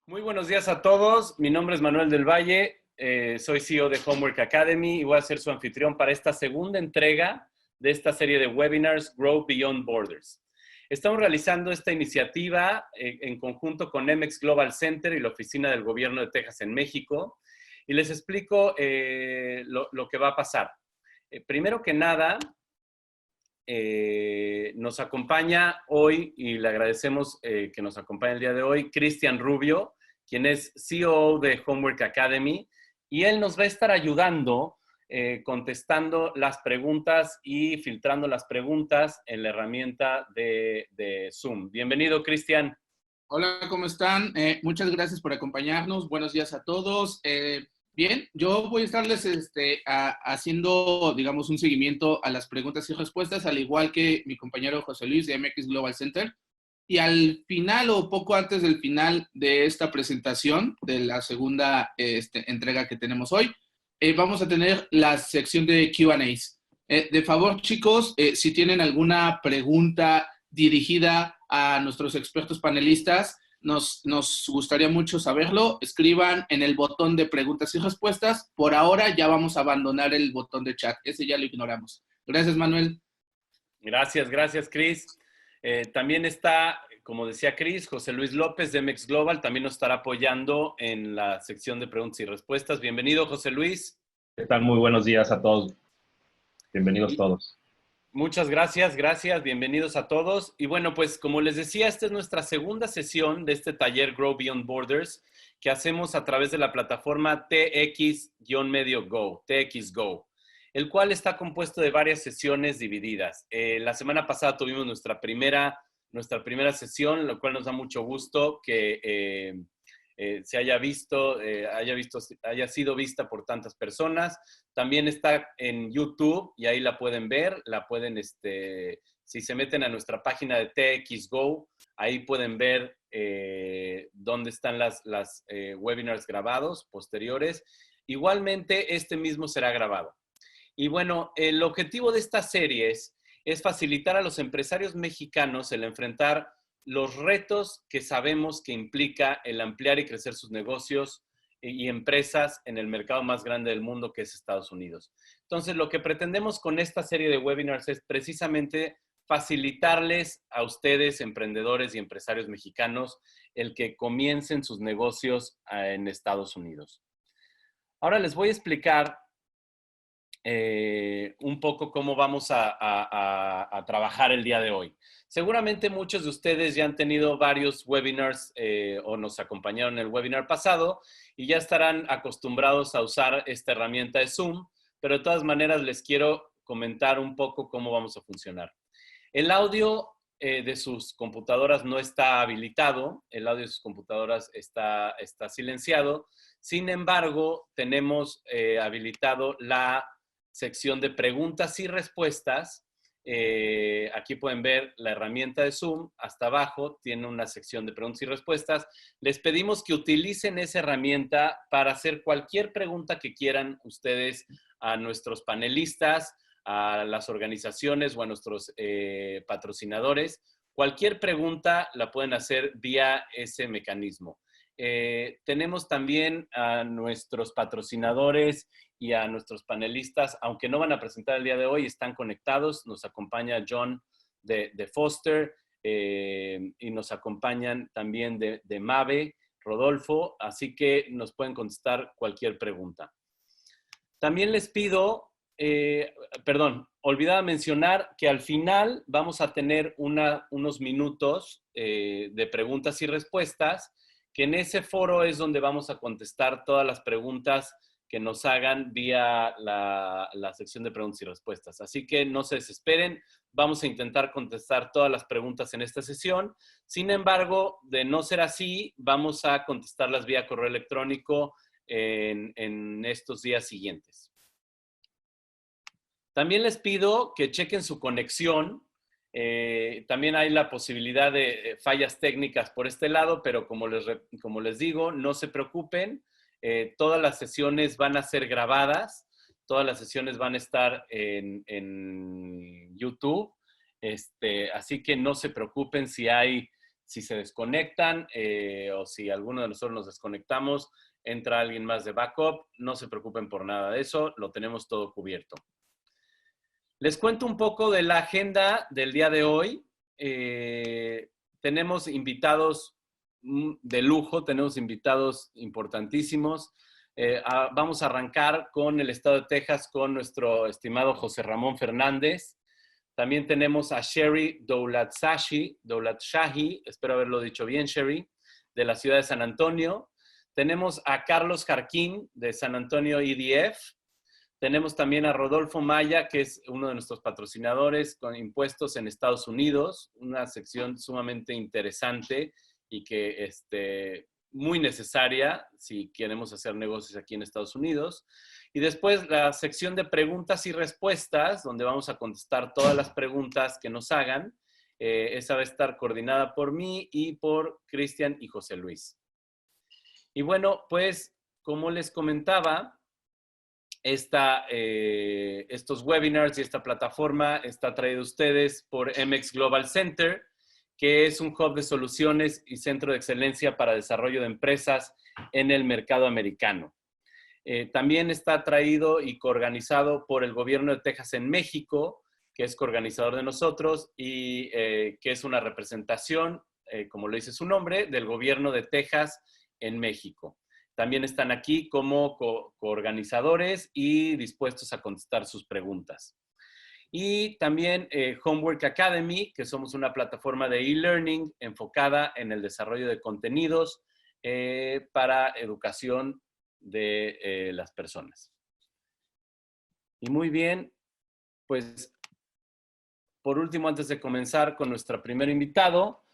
Muy buenos días a todos. Mi nombre es Manuel del Valle. Soy CEO de Homework Academy y voy a ser su anfitrión para esta segunda entrega de esta serie de webinars Grow Beyond Borders. Estamos realizando esta iniciativa en conjunto con Nemex Global Center y la Oficina del Gobierno de Texas en México. Y les explico lo que va a pasar. Primero que nada, nos acompaña hoy, y le agradecemos que nos acompañe el día de hoy, Cristian Rubio, quien es CEO de Homework Academy, y él nos va a estar ayudando contestando las preguntas y filtrando las preguntas en la herramienta de Zoom. Bienvenido, Cristian. Hola, ¿cómo están? Muchas gracias por acompañarnos. Buenos días a todos. Bien, yo voy a estarles haciendo, digamos, un seguimiento a las preguntas y respuestas, al igual que mi compañero José Luis de MX Global Center. Y al final o poco antes del final de esta presentación, de la segunda entrega que tenemos hoy, vamos a tener la sección de Q&As. De favor, chicos, si tienen alguna pregunta dirigida a nuestros expertos panelistas, nos gustaría mucho saberlo. Escriban en el botón de preguntas y respuestas. Por ahora ya vamos a abandonar el botón de chat. Ese ya lo ignoramos. Gracias, Manuel. Gracias, Cris. También está, como decía Cris, José Luis López de MX Global, también nos estará apoyando en la sección de preguntas y respuestas. Bienvenido, José Luis. ¿Qué tal? Muy buenos días a todos. Bienvenidos todos. Muchas gracias, bienvenidos a todos. Y bueno, pues como les decía, esta es nuestra segunda sesión de este taller Grow Beyond Borders que hacemos a través de la plataforma TX-Medio Go, TX Go, el cual está compuesto de varias sesiones divididas. La semana pasada tuvimos nuestra primera sesión, lo cual nos da mucho gusto que se haya visto, haya sido vista por tantas personas. También está en YouTube y ahí la pueden ver, si se meten a nuestra página de TX Go, ahí pueden ver dónde están las webinars grabados posteriores. Igualmente, este mismo será grabado. Y bueno, el objetivo de estas series es facilitar a los empresarios mexicanos el enfrentar los retos que sabemos que implica el ampliar y crecer sus negocios y empresas en el mercado más grande del mundo, que es Estados Unidos. Entonces, lo que pretendemos con esta serie de webinars es precisamente facilitarles a ustedes, emprendedores y empresarios mexicanos, el que comiencen sus negocios en Estados Unidos. Ahora les voy a explicar un poco cómo vamos a trabajar el día de hoy. Seguramente muchos de ustedes ya han tenido varios webinars o nos acompañaron en el webinar pasado y ya estarán acostumbrados a usar esta herramienta de Zoom, pero de todas maneras les quiero comentar un poco cómo vamos a funcionar. El audio de sus computadoras no está habilitado, el audio de sus computadoras está silenciado. Sin embargo, tenemos habilitado la sección de preguntas y respuestas. Aquí pueden ver la herramienta de Zoom. Hasta abajo tiene una sección de preguntas y respuestas. Les pedimos que utilicen esa herramienta para hacer cualquier pregunta que quieran ustedes a nuestros panelistas, a las organizaciones o a nuestros patrocinadores. Cualquier pregunta la pueden hacer vía ese mecanismo. Tenemos también a nuestros patrocinadores y a nuestros panelistas, aunque no van a presentar el día de hoy, están conectados. Nos acompaña John de Foster y nos acompañan también de Mave, Rodolfo, así que nos pueden contestar cualquier pregunta. También les pido, olvidaba mencionar que al final vamos a tener unos minutos de preguntas y respuestas, que en ese foro es donde vamos a contestar todas las preguntas que nos hagan vía la sección de preguntas y respuestas. Así que no se desesperen, vamos a intentar contestar todas las preguntas en esta sesión. Sin embargo, de no ser así, vamos a contestarlas vía correo electrónico en estos días siguientes. También les pido que chequen su conexión. También hay la posibilidad de fallas técnicas por este lado, pero como les digo, no se preocupen. Todas las sesiones van a ser grabadas, todas las sesiones van a estar en YouTube, así que no se preocupen si hay si se desconectan o si alguno de nosotros nos desconectamos, entra alguien más de backup. No se preocupen por nada de eso, lo tenemos todo cubierto. Les cuento un poco de la agenda del día de hoy. Tenemos invitados de lujo, tenemos invitados importantísimos. Vamos a arrancar con el estado de Texas con nuestro estimado José Ramón Fernández. También tenemos a Sherry Dowlatshahi, espero haberlo dicho bien, Sherry, de la ciudad de San Antonio. Tenemos a Carlos Jarquín, de San Antonio EDF. Tenemos también a Rodolfo Maya, que es uno de nuestros patrocinadores con impuestos en Estados Unidos, una sección sumamente interesante y que muy necesaria si queremos hacer negocios aquí en Estados Unidos. Y después la sección de preguntas y respuestas, donde vamos a contestar todas las preguntas que nos hagan. Esa va a estar coordinada por mí y por Cristian y José Luis. Y bueno, pues como les comentaba, estos webinars y esta plataforma está traído a ustedes por MX Global Center, que es un hub de soluciones y centro de excelencia para desarrollo de empresas en el mercado americano. También está traído y coorganizado por el gobierno de Texas en México, que es coorganizador de nosotros y que es una representación, como lo dice su nombre, del gobierno de Texas en México. También están aquí como coorganizadores y dispuestos a contestar sus preguntas. Y también Homework Academy, que somos una plataforma de e-learning enfocada en el desarrollo de contenidos para educación de las personas. Y muy bien, pues por último, antes de comenzar con nuestro primer invitado,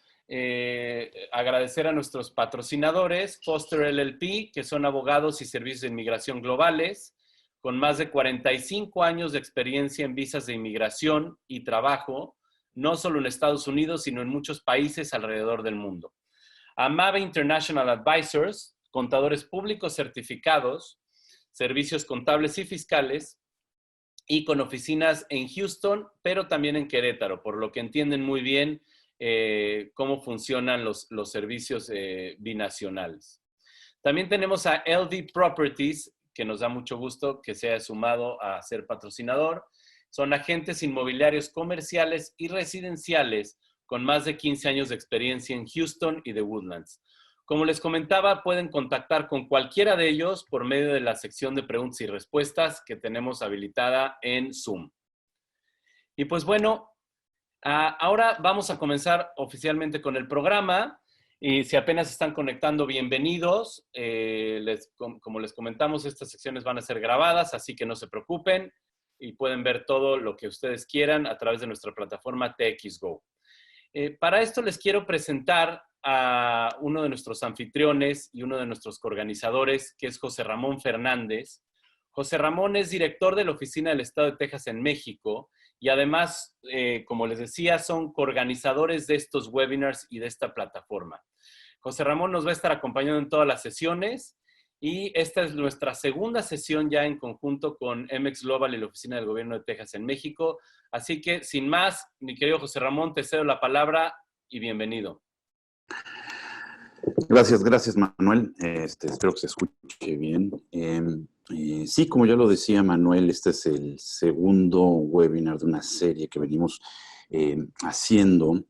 agradecer a nuestros patrocinadores, Foster LLP, que son abogados y servicios de inmigración globales, con más de 45 años de experiencia en visas de inmigración y trabajo, no solo en Estados Unidos, sino en muchos países alrededor del mundo. Amave International Advisors, contadores públicos certificados, servicios contables y fiscales, y con oficinas en Houston, pero también en Querétaro, por lo que entienden muy bien cómo funcionan los servicios binacionales. También tenemos a LD Properties, que nos da mucho gusto que se haya sumado a ser patrocinador. Son agentes inmobiliarios comerciales y residenciales con más de 15 años de experiencia en Houston y The Woodlands. Como les comentaba, pueden contactar con cualquiera de ellos por medio de la sección de preguntas y respuestas que tenemos habilitada en Zoom. Y pues bueno, ahora vamos a comenzar oficialmente con el programa. Y si apenas están conectando, bienvenidos. Como les comentamos, estas secciones van a ser grabadas, así que no se preocupen y pueden ver todo lo que ustedes quieran a través de nuestra plataforma TXGo. Para esto les quiero presentar a uno de nuestros anfitriones y uno de nuestros coorganizadores, que es José Ramón Fernández. José Ramón es director de la Oficina del Estado de Texas en México y además, como les decía, son coorganizadores de estos webinars y de esta plataforma. José Ramón nos va a estar acompañando en todas las sesiones y esta es nuestra segunda sesión ya en conjunto con MX Global y la Oficina del Gobierno de Texas en México. Así que, sin más, mi querido José Ramón, te cedo la palabra y bienvenido. Gracias, Manuel. Espero que se escuche bien. Sí, como ya lo decía Manuel, este es el segundo webinar de una serie que venimos haciendo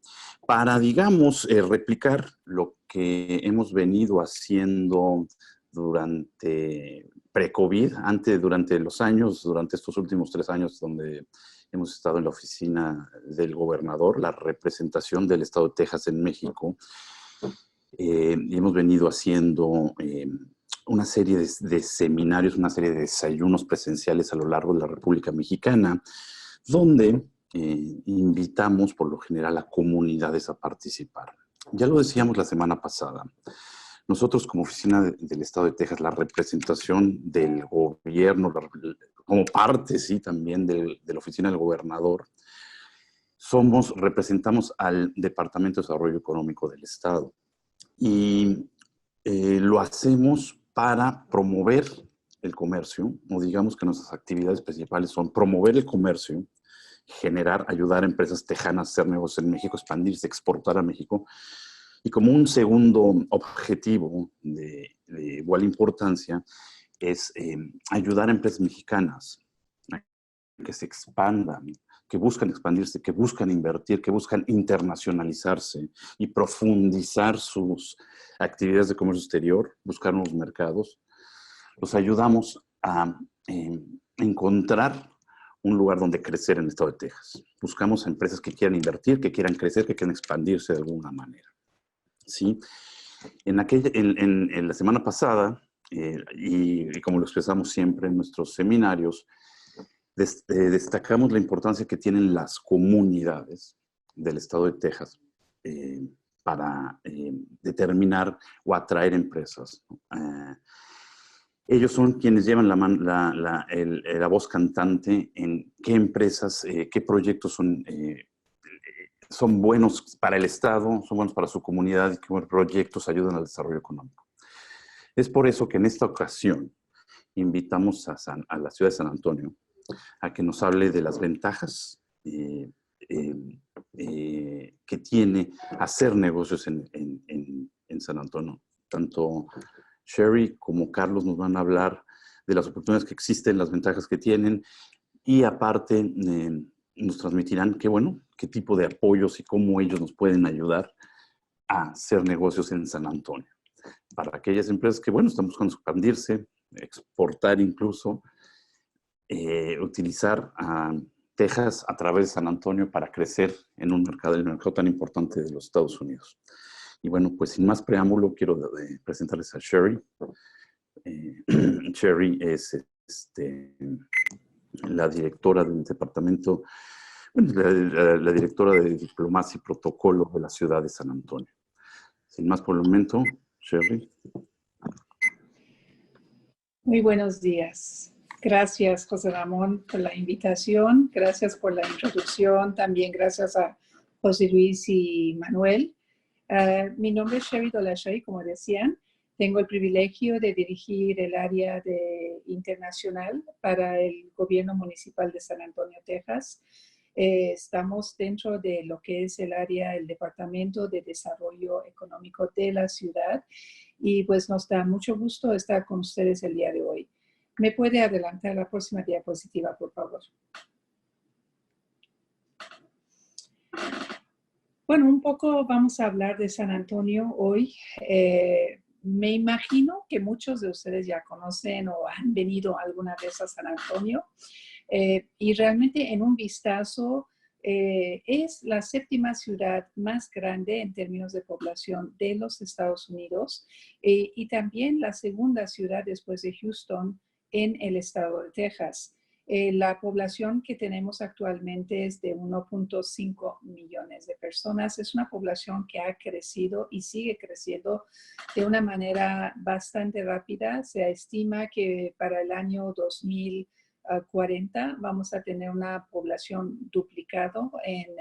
para, digamos, replicar lo que hemos venido haciendo durante pre-COVID, durante estos últimos 3 años donde hemos estado en la oficina del gobernador, la representación del Estado de Texas en México. Y hemos venido haciendo una serie de seminarios, una serie de desayunos presenciales a lo largo de la República Mexicana, donde invitamos por lo general a comunidades a participar. Ya lo decíamos la semana pasada, nosotros como Oficina del Estado de Texas, la representación del gobierno, como parte, sí, también de la Oficina del Gobernador, representamos al Departamento de Desarrollo Económico del Estado. Y lo hacemos para promover el comercio, o digamos que nuestras actividades principales son promover el comercio, ayudar a empresas tejanas a hacer negocios en México, expandirse, exportar a México, Y como un segundo objetivo de igual importancia es ayudar a empresas mexicanas a que se expandan, que buscan expandirse, que buscan invertir, que buscan internacionalizarse y profundizar sus actividades de comercio exterior, buscar nuevos mercados. Los ayudamos a encontrar un lugar donde crecer en el estado de Texas. Buscamos a empresas que quieran invertir, que quieran crecer, que quieran expandirse de alguna manera. ¿Sí? En la semana pasada, y como lo expresamos siempre en nuestros seminarios, destacamos la importancia que tienen las comunidades del estado de Texas para determinar o atraer empresas. Ellos son quienes llevan la voz cantante en qué empresas, qué proyectos son buenos para el Estado, son buenos para su comunidad y qué proyectos ayudan al desarrollo económico. Es por eso que en esta ocasión invitamos a la ciudad de San Antonio a que nos hable de las ventajas que tiene hacer negocios en San Antonio. Tanto Sherry como Carlos nos van a hablar de las oportunidades que existen, las ventajas que tienen y aparte nos transmitirán qué tipo de apoyos y cómo ellos nos pueden ayudar a hacer negocios en San Antonio. Para aquellas empresas que, están buscando expandirse, exportar incluso, utilizar a Texas a través de San Antonio para crecer en el mercado tan importante de los Estados Unidos. Y pues sin más preámbulo, quiero presentarles a Sherry. Sherry es la directora del departamento, la directora de Diplomacia y Protocolo de la ciudad de San Antonio. Sin más por el momento, Sherry. Muy buenos días. Gracias, José Ramón, por la invitación. Gracias por la introducción. También gracias a José Luis y Manuel. Mi nombre es Sherry Dolashay, como decían. Tengo el privilegio de dirigir el área internacional para el gobierno municipal de San Antonio, Texas. Estamos dentro de lo que es el Departamento de Desarrollo Económico de la ciudad y pues nos da mucho gusto estar con ustedes el día de hoy. ¿Me puede adelantar la próxima diapositiva, por favor? Bueno, un poco vamos a hablar de San Antonio hoy. Me imagino que muchos de ustedes ya conocen o han venido alguna vez a San Antonio. Y realmente en un vistazo es la séptima ciudad más grande en términos de población de los Estados Unidos y también la segunda ciudad después de Houston en el estado de Texas. La población que tenemos actualmente es de 1.5 millones de personas. Es una población que ha crecido y sigue creciendo de una manera bastante rápida. Se estima que para el año 2040 vamos a tener una población duplicado en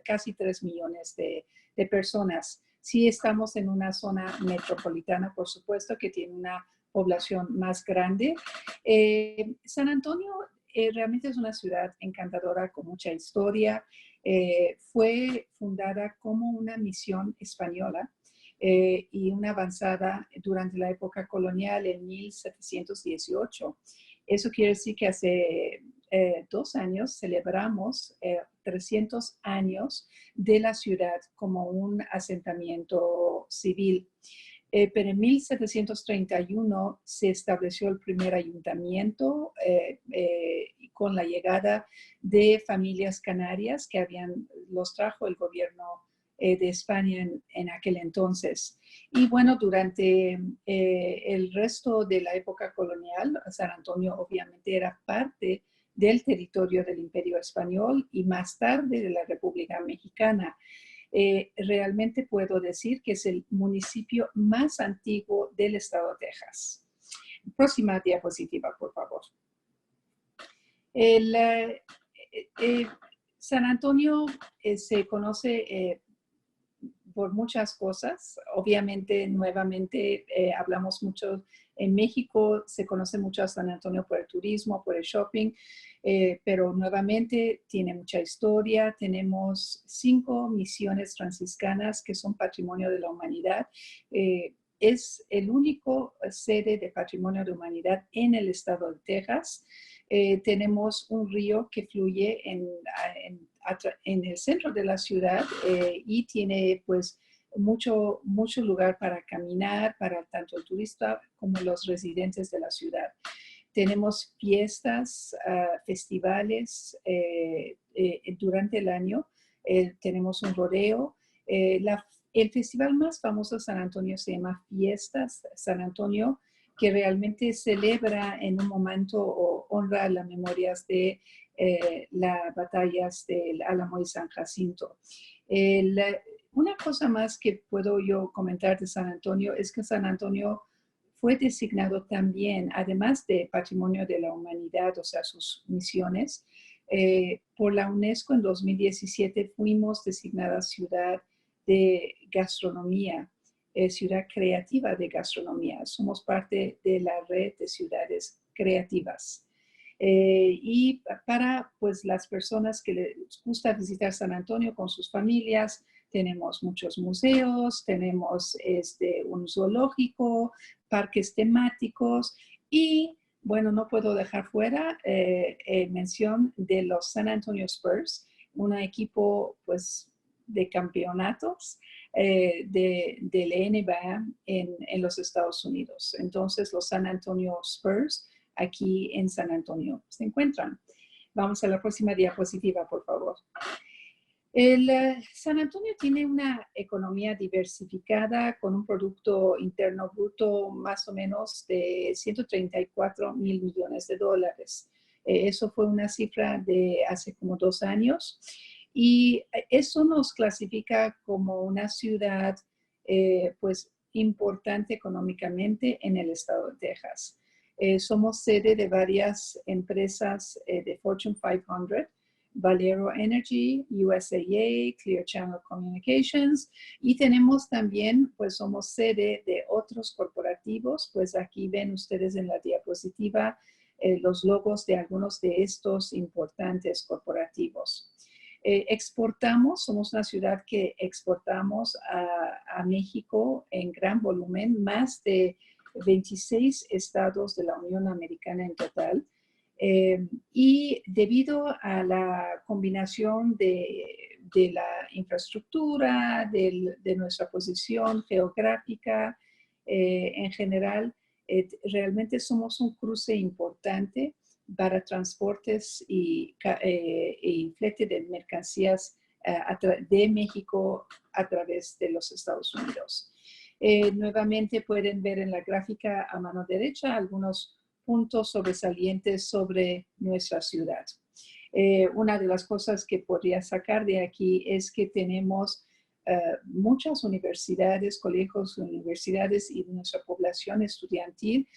casi 3 millones de personas. Sí estamos en una zona metropolitana, por supuesto, que tiene una población más grande. San Antonio realmente es una ciudad encantadora con mucha historia. Fue fundada como una misión española y una avanzada durante la época colonial en 1718. Eso quiere decir que hace 2 años celebramos 300 años de la ciudad como un asentamiento civil. Pero en 1731 se estableció el primer ayuntamiento con la llegada de familias canarias que los trajo el gobierno de España en aquel entonces. Y bueno, durante el resto de la época colonial, San Antonio obviamente era parte del territorio del Imperio Español y más tarde de la República Mexicana. Realmente puedo decir que es el municipio más antiguo del estado de Texas. Próxima diapositiva, por favor. San Antonio se conoce por muchas cosas. Obviamente, nuevamente, hablamos mucho, en México se conoce mucho a San Antonio por el turismo, por el shopping, pero nuevamente tiene mucha historia. Tenemos 5 misiones franciscanas que son patrimonio de la humanidad. Es el único sede de patrimonio de humanidad en el estado de Texas. Tenemos un río que fluye en el centro de la ciudad y tiene pues mucho lugar para caminar para tanto el turista como los residentes de la ciudad. Tenemos fiestas, festivales durante el año. Tenemos un rodeo. El festival más famoso de San Antonio se llama Fiestas San Antonio, que realmente celebra en un momento o honra las memorias de las batallas del Álamo y San Jacinto. Una cosa más que puedo yo comentar de San Antonio es que San Antonio fue designado también, además de Patrimonio de la Humanidad, o sea, sus misiones, por la UNESCO en 2017 fuimos designadas ciudad de gastronomía, ciudad creativa de gastronomía. Somos parte de la red de ciudades creativas. Y para pues, las personas que les gusta visitar San Antonio con sus familias, tenemos muchos museos, tenemos un zoológico, parques temáticos y, bueno, no puedo dejar fuera mención de los San Antonio Spurs, un equipo pues, de campeonatos de la NBA en los Estados Unidos. Entonces, los San Antonio Spurs aquí en San Antonio se encuentran. Vamos a la próxima diapositiva, por favor. San Antonio tiene una economía diversificada con un Producto Interno Bruto más o menos de 134 mil millones de dólares. Eso fue una cifra de hace como 2 años. Y eso nos clasifica como una ciudad pues importante económicamente en el estado de Texas. Somos sede de varias empresas de Fortune 500, Valero Energy, USAA, Clear Channel Communications, y tenemos también, pues somos sede de otros corporativos, pues aquí ven ustedes en la diapositiva los logos de algunos de estos importantes corporativos. Exportamos, somos una ciudad que exportamos a México en gran volumen, más de 26 estados de la Unión Americana en total. Y debido a la combinación de la infraestructura, de nuestra posición geográfica en general, realmente somos un cruce importante para transportes y flete de mercancías de México a través de los Estados Unidos. Nuevamente pueden ver en la gráfica a mano derecha algunos puntos sobresalientes sobre nuestra ciudad. Una de las cosas que podría sacar de aquí es que tenemos muchas universidades, colegios, universidades y nuestra población estudiantil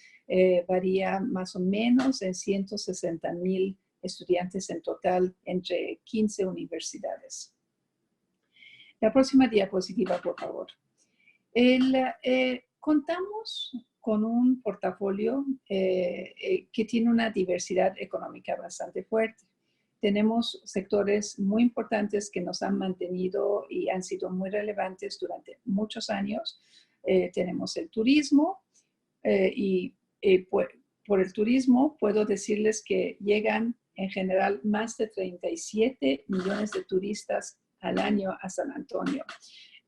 varía más o menos en 160,000 estudiantes en total entre 15 universidades. La próxima diapositiva, por favor. Contamos con un portafolio que tiene una diversidad económica bastante fuerte. Tenemos sectores muy importantes que nos han mantenido y han sido muy relevantes durante muchos años. Tenemos el turismo y por el turismo puedo decirles que llegan en general más de 37 millones de turistas al año a San Antonio.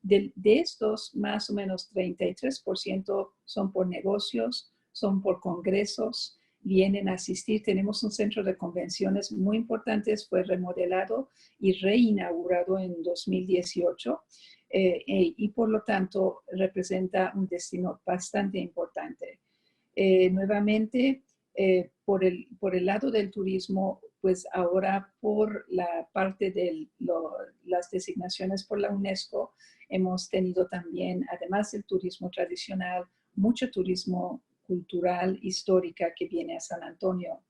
De estos, más o menos 33% son por negocios, son por congresos, vienen a asistir. Tenemos un centro de convenciones muy importante, fue remodelado y reinaugurado en 2018 y por lo tanto representa un destino bastante importante. Nuevamente, por el lado del turismo, pues ahora por la parte de las designaciones por la UNESCO, hemos tenido también, además del turismo tradicional, mucho turismo cultural, histórica que viene a San Antonio.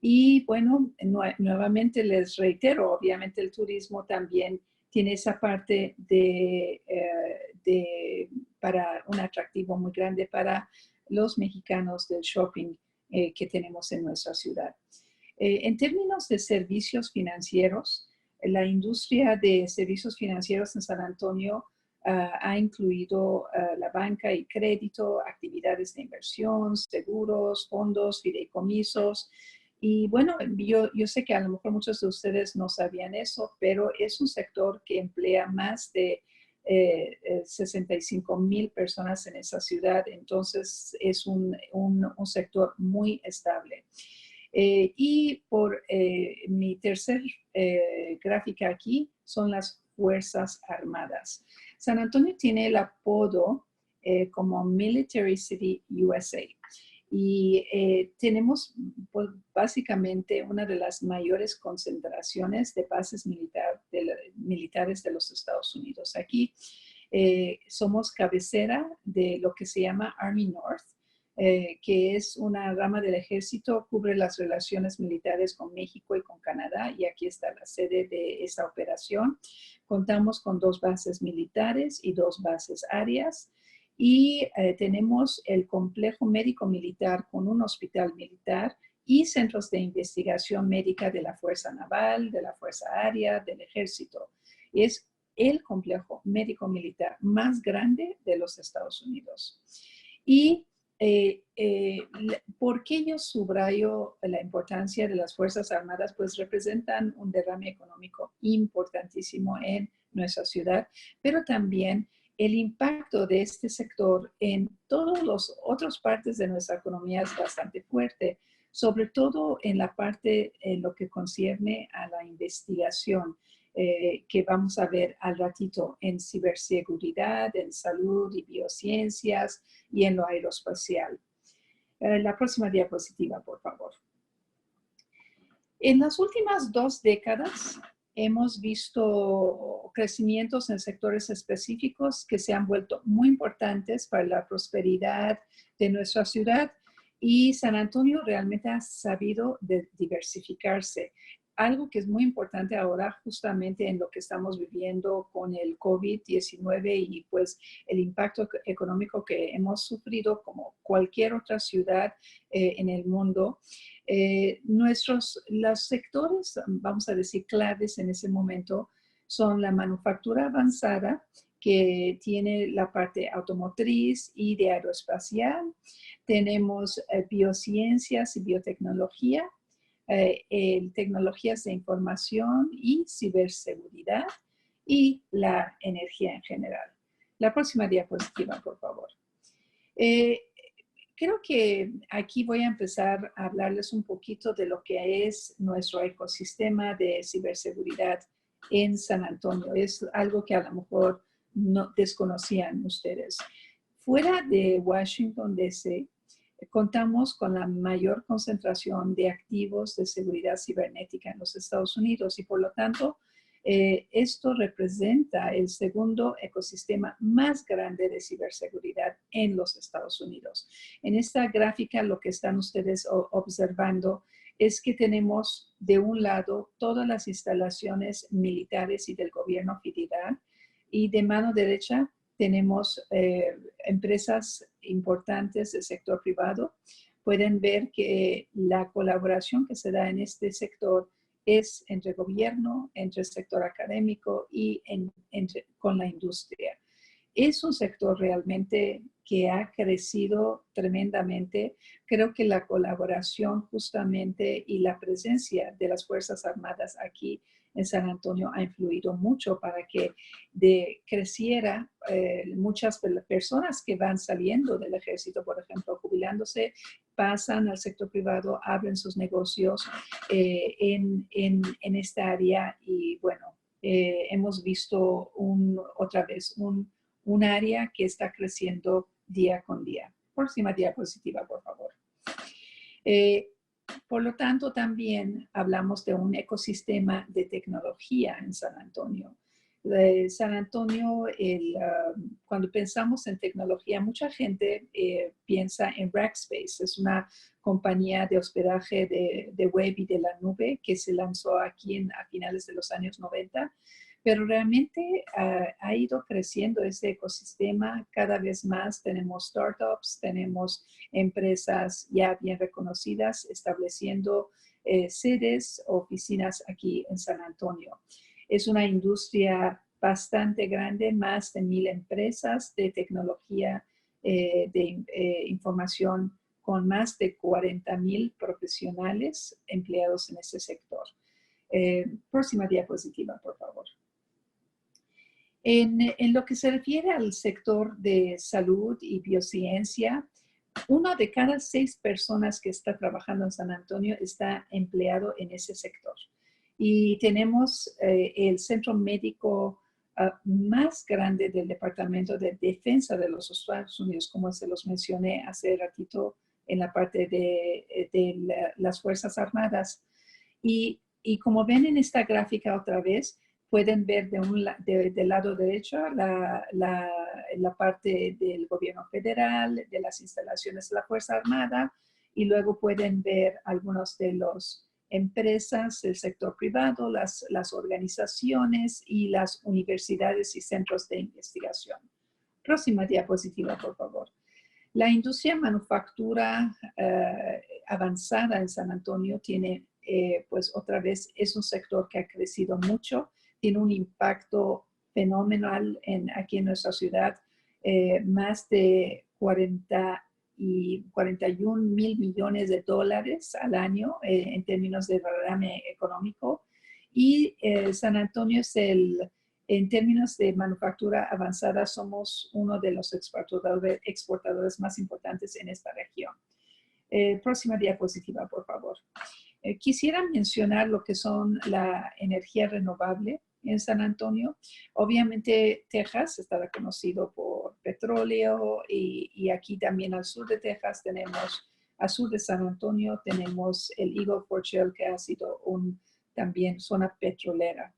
Y bueno, nuevamente les reitero, obviamente el turismo también tiene esa parte para un atractivo muy grande para los mexicanos del shopping que tenemos en nuestra ciudad. En términos de servicios financieros, la industria de servicios financieros en San Antonio ha incluido la banca y crédito, actividades de inversión, seguros, fondos, fideicomisos. Y bueno, yo sé que a lo mejor muchos de ustedes no sabían eso, pero es un sector que emplea más de 65,000 personas en esa ciudad, entonces es un sector muy estable. Y por mi tercer gráfica aquí son las Fuerzas Armadas. San Antonio tiene el apodo como Military City USA. Y tenemos pues, básicamente una de las mayores concentraciones de bases militares de los Estados Unidos. Aquí somos cabecera de lo que se llama Army North, que es una rama del ejército, cubre las relaciones militares con México y con Canadá, y aquí está la sede de esta operación. Contamos con 2 bases militares y 2 bases aéreas. Y tenemos el complejo médico militar con un hospital militar y centros de investigación médica de la Fuerza Naval, de la Fuerza Aérea, del Ejército. Es el complejo médico militar más grande de los Estados Unidos. Y ¿por qué yo subrayo la importancia de las Fuerzas Armadas? Pues representan un derrame económico importantísimo en nuestra ciudad, pero también el impacto de este sector en todas las otras partes de nuestra economía es bastante fuerte, sobre todo en la parte en lo que concierne a la investigación que vamos a ver al ratito en ciberseguridad, en salud y biociencias y en lo aeroespacial. La próxima diapositiva, por favor. En las últimas 2 décadas, hemos visto crecimientos en sectores específicos que se han vuelto muy importantes para la prosperidad de nuestra ciudad, y San Antonio realmente ha sabido diversificarse. Algo que es muy importante ahora justamente en lo que estamos viviendo con el COVID-19 y pues el impacto económico que hemos sufrido como cualquier otra ciudad en el mundo. Los sectores, vamos a decir, claves en ese momento son la manufactura avanzada, que tiene la parte automotriz y de aeroespacial. Tenemos biociencias y biotecnología, tecnologías de información y ciberseguridad, y la energía en general. La próxima diapositiva, por favor. Creo que aquí voy a empezar a hablarles un poquito de lo que es nuestro ecosistema de ciberseguridad en San Antonio. Es algo que a lo mejor no desconocían ustedes. Fuera de Washington, D.C., contamos con la mayor concentración de activos de seguridad cibernética en los Estados Unidos, y por lo tanto, esto representa el segundo ecosistema más grande de ciberseguridad en los Estados Unidos. En esta gráfica lo que están ustedes observando es que tenemos de un lado todas las instalaciones militares y del gobierno federal, y de mano derecha tenemos empresas importantes del sector privado. Pueden ver que la colaboración que se da en este sector es entre gobierno, entre el sector académico y con la industria. Es un sector realmente que ha crecido tremendamente. Creo que la colaboración justamente y la presencia de las Fuerzas Armadas aquí en San Antonio ha influido mucho para que creciera. Muchas personas que van saliendo del ejército, por ejemplo, jubilándose, pasan al sector privado, abren sus negocios en esta área, y bueno, hemos visto otra vez un área que está creciendo día con día. Próxima diapositiva, por favor. Por lo tanto, también hablamos de un ecosistema de tecnología en San Antonio. San Antonio, cuando pensamos en tecnología, mucha gente piensa en Rackspace. Es una compañía de hospedaje de web y de la nube que se lanzó aquí a finales de los años 90. pero realmente ha ido creciendo ese ecosistema cada vez más. Tenemos startups, tenemos empresas ya bien reconocidas estableciendo sedes, oficinas aquí en San Antonio. Es una industria bastante grande, más de 1,000 empresas de tecnología de información con más de 40,000 profesionales empleados en ese sector. Próxima diapositiva, por favor. En lo que se refiere al sector de salud y biociencia, 1 de cada 6 personas que está trabajando en San Antonio está empleado en ese sector. Y tenemos el centro médico más grande del Departamento de Defensa de los Estados Unidos, como se los mencioné hace ratito en la parte de las Fuerzas Armadas. Y como ven en esta gráfica otra vez, pueden ver del lado derecho la parte del gobierno federal, de las instalaciones de la Fuerza Armada, y luego pueden ver algunos de las empresas, el sector privado, las organizaciones y las universidades y centros de investigación. Próxima diapositiva, por favor. La industria manufactura avanzada en San Antonio tiene, pues otra vez, es un sector que ha crecido mucho, tiene un impacto fenomenal aquí en nuestra ciudad, más de 41 mil millones de dólares al año en términos de derrame económico. Y San Antonio es en términos de manufactura avanzada, somos uno de los exportadores más importantes en esta región. Próxima diapositiva, por favor. Quisiera mencionar lo que son la energía renovable en San Antonio. Obviamente, Texas está reconocido por petróleo y aquí también al sur de Texas tenemos, al sur de San Antonio tenemos el Eagle Ford Shale, que ha sido también zona petrolera.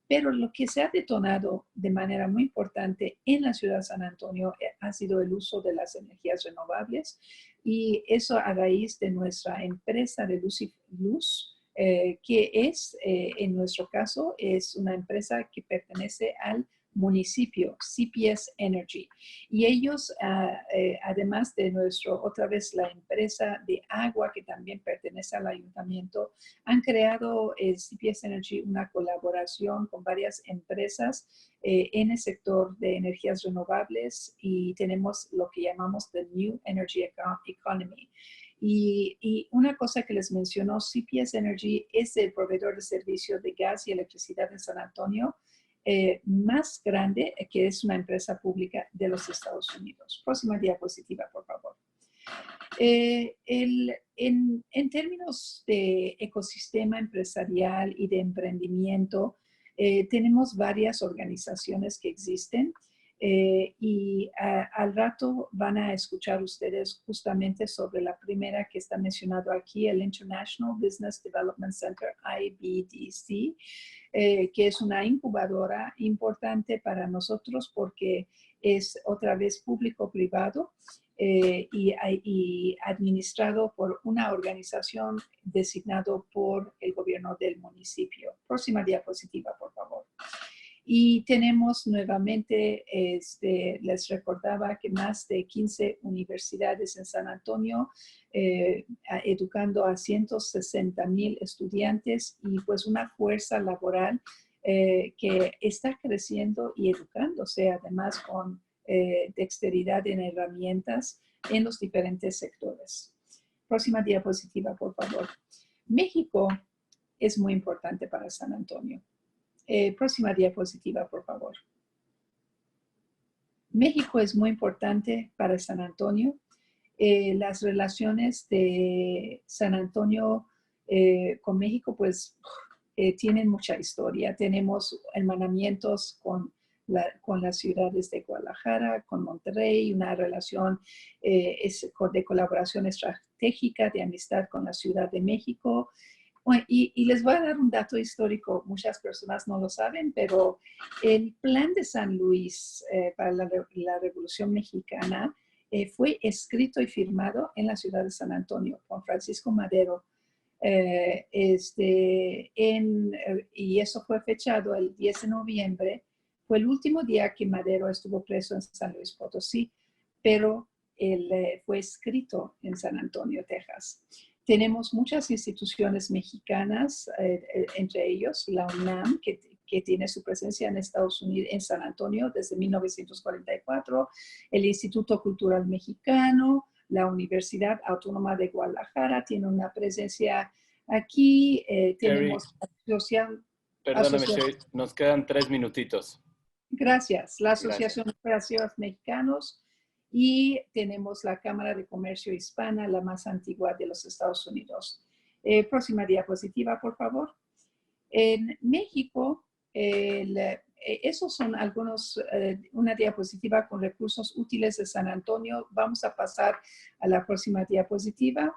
Pero lo que se ha detonado de manera muy importante en la ciudad de San Antonio ha sido el uso de las energías renovables, y eso a raíz de nuestra empresa de luz, que es, en nuestro caso, es una empresa que pertenece al municipio, CPS Energy. Y ellos, además de otra vez la empresa de agua que también pertenece al ayuntamiento, han creado CPS Energy una colaboración con varias empresas en el sector de energías renovables, y tenemos lo que llamamos the New Energy Economy. Y una cosa que les mencionó, CPS Energy es el proveedor de servicios de gas y electricidad en San Antonio más grande, que es una empresa pública de los Estados Unidos. Próxima diapositiva, por favor. En términos de ecosistema empresarial y de emprendimiento, tenemos varias organizaciones que existen. Y al rato van a escuchar ustedes justamente sobre la primera que está mencionado aquí, el International Business Development Center, IBDC, que es una incubadora importante para nosotros porque es otra vez público-privado y administrado por una organización designado por el gobierno del municipio. Próxima diapositiva, por favor. Y tenemos nuevamente, les recordaba que más de 15 universidades en San Antonio, educando a 160,000 estudiantes, y pues una fuerza laboral que está creciendo y educándose además con dexteridad en herramientas en los diferentes sectores. Próxima diapositiva, por favor. México es muy importante para San Antonio. Próxima diapositiva, por favor. México es muy importante para San Antonio. Las relaciones de San Antonio con México, pues, tienen mucha historia. Tenemos hermanamientos con las ciudades de Guadalajara, con Monterrey, una relación de colaboración estratégica, de amistad con la Ciudad de México. Y les voy a dar un dato histórico, muchas personas no lo saben, pero el Plan de San Luis para la Revolución Mexicana fue escrito y firmado en la ciudad de San Antonio por Francisco Madero, y eso fue fechado el 10 de noviembre. Fue el último día que Madero estuvo preso en San Luis Potosí, pero él fue escrito en San Antonio, Texas. Tenemos muchas instituciones mexicanas, entre ellos la UNAM, que tiene su presencia en Estados Unidos, en San Antonio, desde 1944, el Instituto Cultural Mexicano, la Universidad Autónoma de Guadalajara tiene una presencia aquí. Tenemos Perdóname, Sherry, nos quedan 3 minutitos. Gracias. La Asociación de Operaciones Mexicanos y tenemos la Cámara de Comercio Hispana, la más antigua de los Estados Unidos. Próxima diapositiva, por favor. En México, esos son algunos, una diapositiva con recursos útiles de San Antonio. Vamos a pasar a la próxima diapositiva.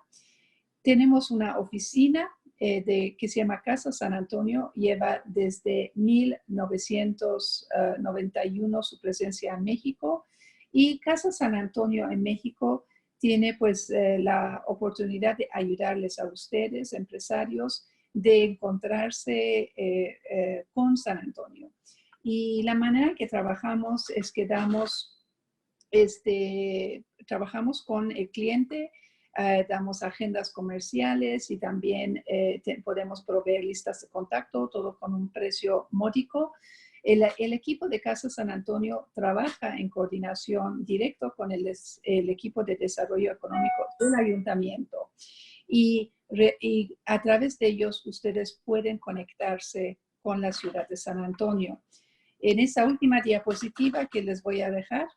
Tenemos una oficina que se llama Casa San Antonio, lleva desde 1991 su presencia en México, y Casa San Antonio en México tiene pues la oportunidad de ayudarles a ustedes, empresarios, de encontrarse con San Antonio. Y la manera que trabajamos es que trabajamos con el cliente, damos agendas comerciales y también podemos proveer listas de contacto, todo con un precio módico. El equipo de Casa San Antonio trabaja en coordinación directa con el equipo de desarrollo económico del ayuntamiento. Y a través de ellos ustedes pueden conectarse con la ciudad de San Antonio. En esta última diapositiva que les voy a dejar,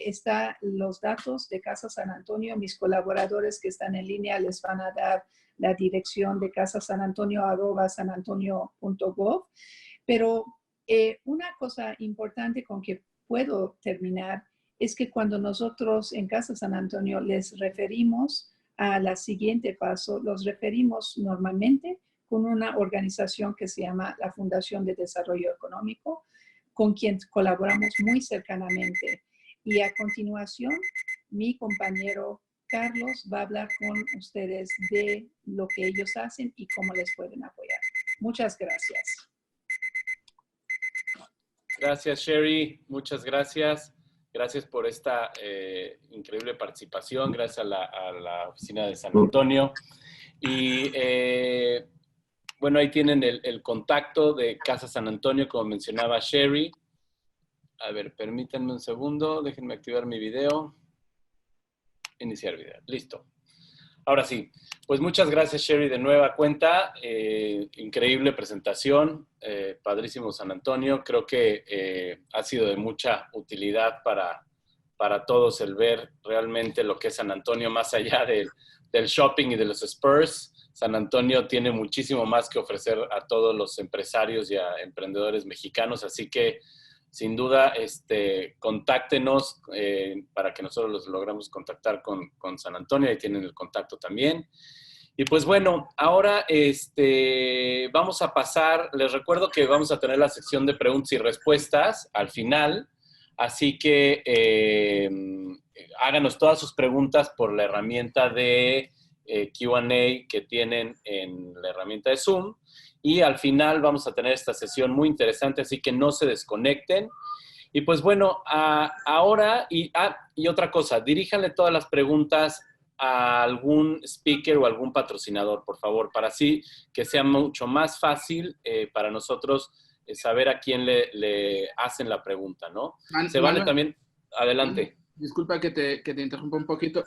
están los datos de Casa San Antonio. Mis colaboradores que están en línea les van a dar la dirección de casasanantonio@sanantonio.gov. Pero una cosa importante con que puedo terminar es que cuando nosotros en Casa San Antonio les referimos a la siguiente paso, los referimos normalmente con una organización que se llama la Fundación de Desarrollo Económico, con quien colaboramos muy cercanamente. Y a continuación, mi compañero Carlos va a hablar con ustedes de lo que ellos hacen y cómo les pueden apoyar. Muchas gracias. Gracias, Sherry. Muchas gracias. Gracias por esta increíble participación. Gracias a la oficina de San Antonio. Y bueno, ahí tienen el contacto de Casa San Antonio, como mencionaba Sherry. A ver, permítanme un segundo. Déjenme activar mi video. Iniciar video. Listo. Ahora sí. Pues muchas gracias, Sherry, de nueva cuenta. Increíble presentación. Padrísimo San Antonio. Creo que ha sido de mucha utilidad para todos el ver realmente lo que es San Antonio, más allá del shopping y de los Spurs. San Antonio tiene muchísimo más que ofrecer a todos los empresarios y a emprendedores mexicanos, así que sin duda contáctenos para que nosotros los logremos contactar con San Antonio. Ahí tienen el contacto también. Y pues bueno, ahora vamos a pasar, les recuerdo que vamos a tener la sección de preguntas y respuestas al final, así que háganos todas sus preguntas por la herramienta de Q&A que tienen en la herramienta de Zoom, y al final vamos a tener esta sesión muy interesante, así que no se desconecten. Y pues bueno, ahora, y otra cosa, diríjanle todas las preguntas a algún speaker o algún patrocinador, por favor, para así que sea mucho más fácil para nosotros saber a quién le hacen la pregunta, ¿no? Se vale también. Adelante. Disculpa que te interrumpa un poquito.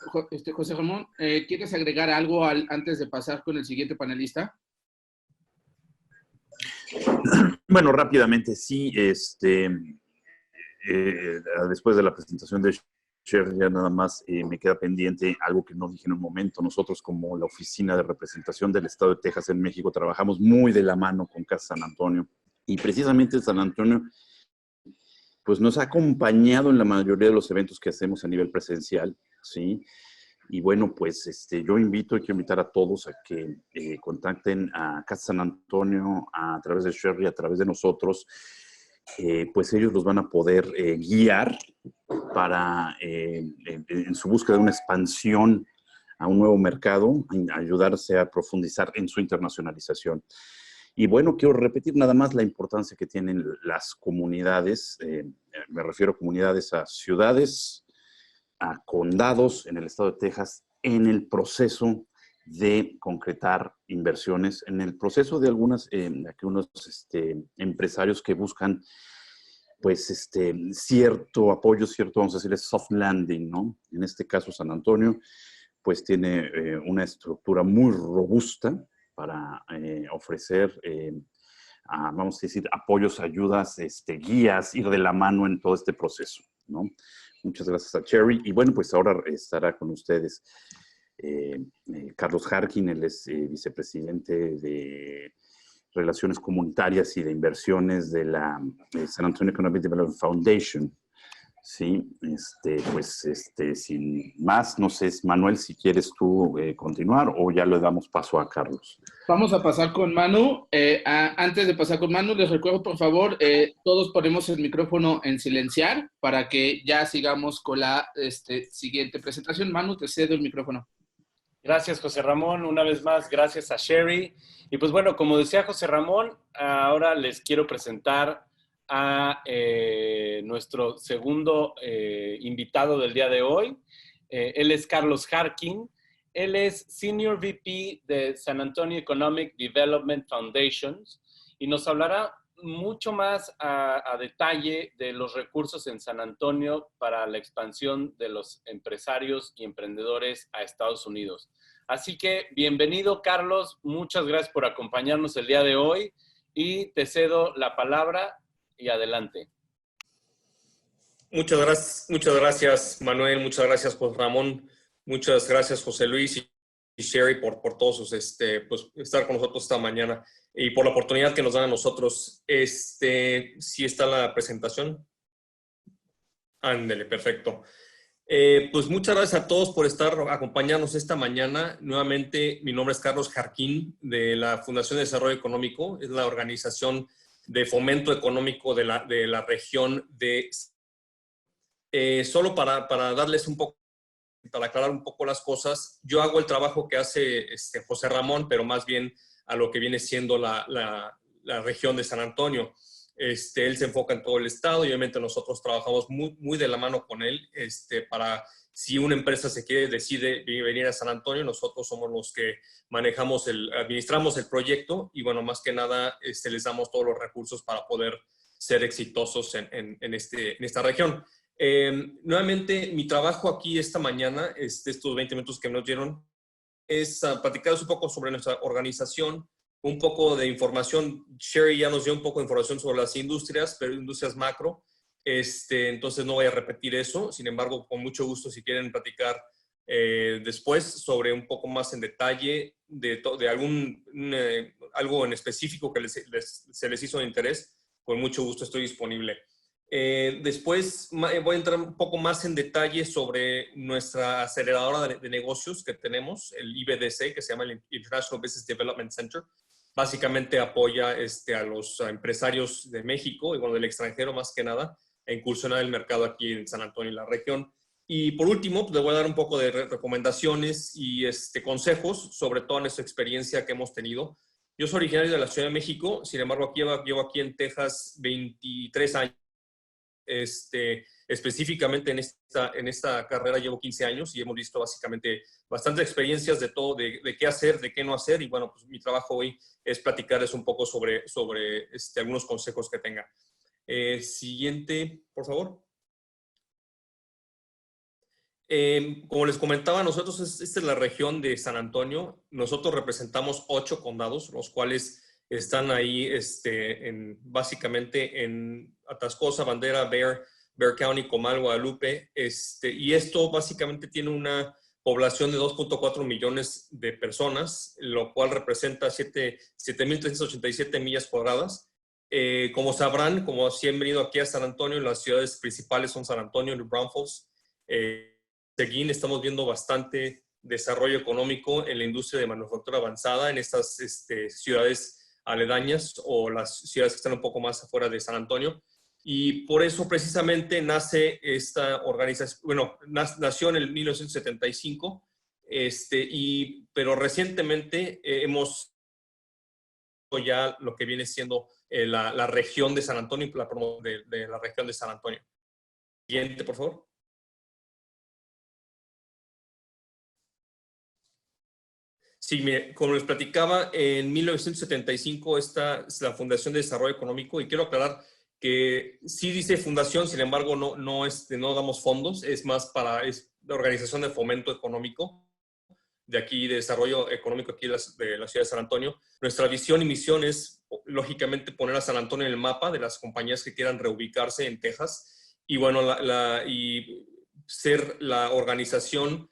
José Ramón, ¿quieres agregar algo antes de pasar con el siguiente panelista? Bueno, rápidamente, sí. Después de la presentación de Sherry, ya nada más me queda pendiente algo que no dije en un momento. Nosotros, como la Oficina de Representación del Estado de Texas en México, trabajamos muy de la mano con Casa San Antonio. Y precisamente San Antonio pues nos ha acompañado en la mayoría de los eventos que hacemos a nivel presencial, ¿sí? Y bueno, pues yo quiero invitar a todos a que contacten a Casa San Antonio a través de Sherry, a través de nosotros. Pues ellos los van a poder guiar para, en su búsqueda de una expansión a un nuevo mercado, a ayudarse a profundizar en su internacionalización. Y bueno, quiero repetir nada más la importancia que tienen las comunidades, me refiero a comunidades, a ciudades, a condados en el estado de Texas, en el proceso de concretar inversiones, en el proceso de algunos empresarios que buscan pues cierto apoyo, cierto, vamos a decir, soft landing, ¿no? En este caso San Antonio, pues tiene una estructura muy robusta para ofrecer, vamos a decir, apoyos, ayudas, guías, ir de la mano en todo este proceso, ¿no? Muchas gracias a Cherry. Y bueno, pues ahora estará con ustedes Carlos Harkin, él es vicepresidente de Relaciones Comunitarias y de Inversiones de la San Antonio Economic Development Foundation. Sí, sin más, no sé, Manuel, si quieres tú continuar o ya le damos paso a Carlos. Vamos a pasar con Manu. Antes de pasar con Manu, les recuerdo, por favor, todos ponemos el micrófono en silenciar para que ya sigamos con la siguiente presentación. Manu, te cedo el micrófono. Gracias, José Ramón. Una vez más, gracias a Sherry. Y pues bueno, como decía José Ramón, ahora les quiero presentar a nuestro segundo invitado del día de hoy. Él es Carlos Harkin. Él es Senior VP de San Antonio Economic Development Foundation y nos hablará mucho más a detalle de los recursos en San Antonio para la expansión de los empresarios y emprendedores a Estados Unidos. Así que bienvenido, Carlos. Muchas gracias por acompañarnos el día de hoy y te cedo la palabra y adelante. Muchas gracias, Manuel. Muchas gracias, José Ramón. Muchas gracias, José Luis y Sherry, por todos sus, pues, estar con nosotros esta mañana y por la oportunidad que nos dan a nosotros. ¿Sí está la presentación? Ándele, perfecto. Pues muchas gracias a todos por acompañarnos esta mañana. Nuevamente, mi nombre es Carlos Harkin, de la Fundación de Desarrollo Económico. Es la organización de fomento económico de la región de... solo para darles un poco, para aclarar un poco las cosas, yo hago el trabajo que hace José Ramón, pero más bien a lo que viene siendo la región de San Antonio. Él se enfoca en todo el estado y obviamente nosotros trabajamos muy de la mano con él para si una empresa decide venir a San Antonio, nosotros somos los que administramos el proyecto y bueno, más que nada les damos todos los recursos para poder ser exitosos en esta región. Nuevamente, mi trabajo aquí esta mañana, estos 20 minutos que nos dieron, es platicaros un poco sobre nuestra organización, un poco de información. Sherry ya nos dio un poco de información sobre las industrias, pero industrias macro. Entonces no voy a repetir eso. Sin embargo, con mucho gusto, si quieren platicar después sobre un poco más en detalle de algo en específico que se les hizo de interés, con mucho gusto estoy disponible. Después voy a entrar un poco más en detalle sobre nuestra aceleradora de negocios que tenemos, el IBDC, que se llama el International Business Development Center. Básicamente apoya a los empresarios de México y bueno, del extranjero más que nada, a incursionar el mercado aquí en San Antonio y la región. Y por último, pues, les voy a dar un poco de recomendaciones y consejos sobre toda nuestra experiencia que hemos tenido. Yo soy originario de la Ciudad de México, sin embargo, llevo aquí en Texas 23 años. Específicamente en esta carrera llevo 15 años y hemos visto básicamente bastantes experiencias de todo, de qué hacer, de qué no hacer. Y bueno, pues mi trabajo hoy es platicarles un poco sobre algunos consejos que tenga. Siguiente, por favor. Como les comentaba, nosotros, esta es la región de San Antonio. Nosotros representamos 8 condados, los cuales están ahí básicamente en Atascosa, Bandera, Bexar County, Comal, Guadalupe. Y esto básicamente tiene una población de 2.4 millones de personas, lo cual representa 7.387 millas cuadradas. Como sabrán, como si han venido aquí a San Antonio, las ciudades principales son San Antonio, New Braunfels. Seguín, estamos viendo bastante desarrollo económico en la industria de manufactura avanzada en estas ciudades aledañas o las ciudades que están un poco más afuera de San Antonio. Y por eso precisamente nace esta organización, bueno, nació en el 1975 Pero recientemente hemos ya lo que viene siendo la región de San Antonio, de la región de San Antonio. Siguiente, por favor. Sí, mire, como les platicaba, en 1975 esta es la Fundación de Desarrollo Económico, y quiero aclarar que sí dice fundación, sin embargo no damos fondos, es más es la organización de fomento económico de aquí, de desarrollo económico aquí de la ciudad de San Antonio. Nuestra visión y misión es, lógicamente, poner a San Antonio en el mapa de las compañías que quieran reubicarse en Texas, y bueno, y ser la organización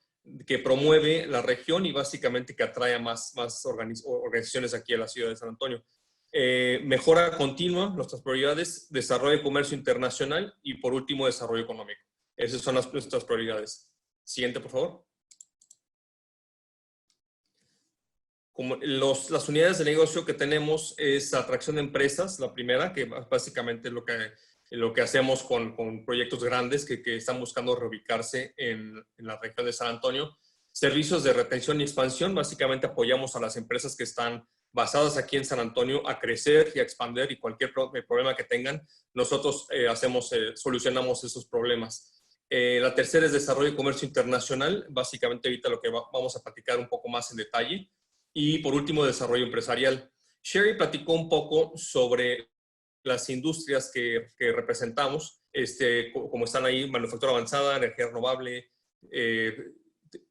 que promueve la región y básicamente que atrae a más organizaciones aquí a la ciudad de San Antonio. Mejora continua, nuestras prioridades, desarrollo de comercio internacional y, por último, desarrollo económico. Esas son nuestras prioridades. Siguiente, por favor. Como las unidades de negocio que tenemos es atracción de empresas, la primera, que básicamente es lo que hacemos con proyectos grandes que están buscando reubicarse en la región de San Antonio. Servicios de retención y expansión, básicamente apoyamos a las empresas que están basadas aquí en San Antonio a crecer y a expandir, y cualquier problema que tengan, nosotros solucionamos esos problemas. La tercera es desarrollo y comercio internacional, básicamente ahorita lo que vamos a platicar un poco más en detalle. Y por último, desarrollo empresarial. Sherry platicó un poco sobre las industrias que representamos, como están ahí: manufactura avanzada, energía renovable,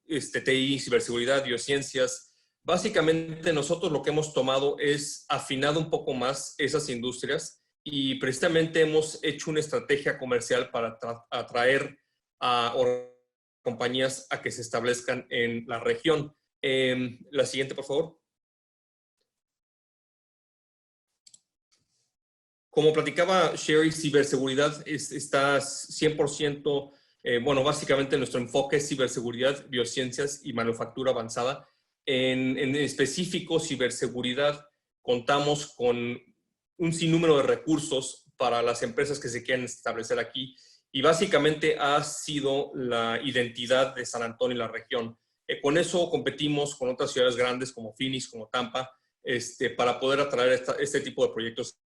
TI, ciberseguridad, biociencias. Básicamente nosotros lo que hemos tomado es afinado un poco más esas industrias, y precisamente hemos hecho una estrategia comercial para atraer a compañías a que se establezcan en la región. La siguiente, por favor. Como platicaba Sherry, ciberseguridad está 100%, bueno, básicamente nuestro enfoque es ciberseguridad, biociencias y manufactura avanzada. En específico, ciberseguridad, contamos con un sinnúmero de recursos para las empresas que se quieren establecer aquí, y básicamente ha sido la identidad de San Antonio y la región. Con eso competimos con otras ciudades grandes como Phoenix, como Tampa, para poder atraer este tipo de proyectos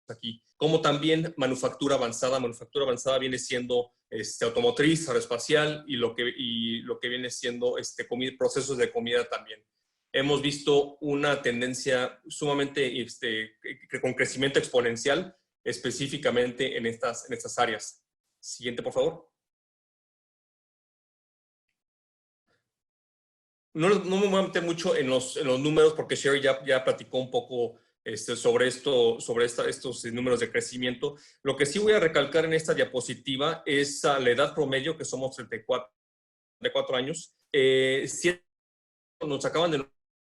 aquí. Como también manufactura avanzada. Manufactura avanzada viene siendo automotriz, aeroespacial, y lo que viene siendo procesos de comida también. Hemos visto una tendencia sumamente con crecimiento exponencial, específicamente en estas áreas. Siguiente, por favor. No me voy a meter mucho en los números, porque Sherry ya platicó un poco sobre estos números de crecimiento. Lo que sí voy a recalcar en esta diapositiva es la edad promedio, que somos 34 años. Nos acaban de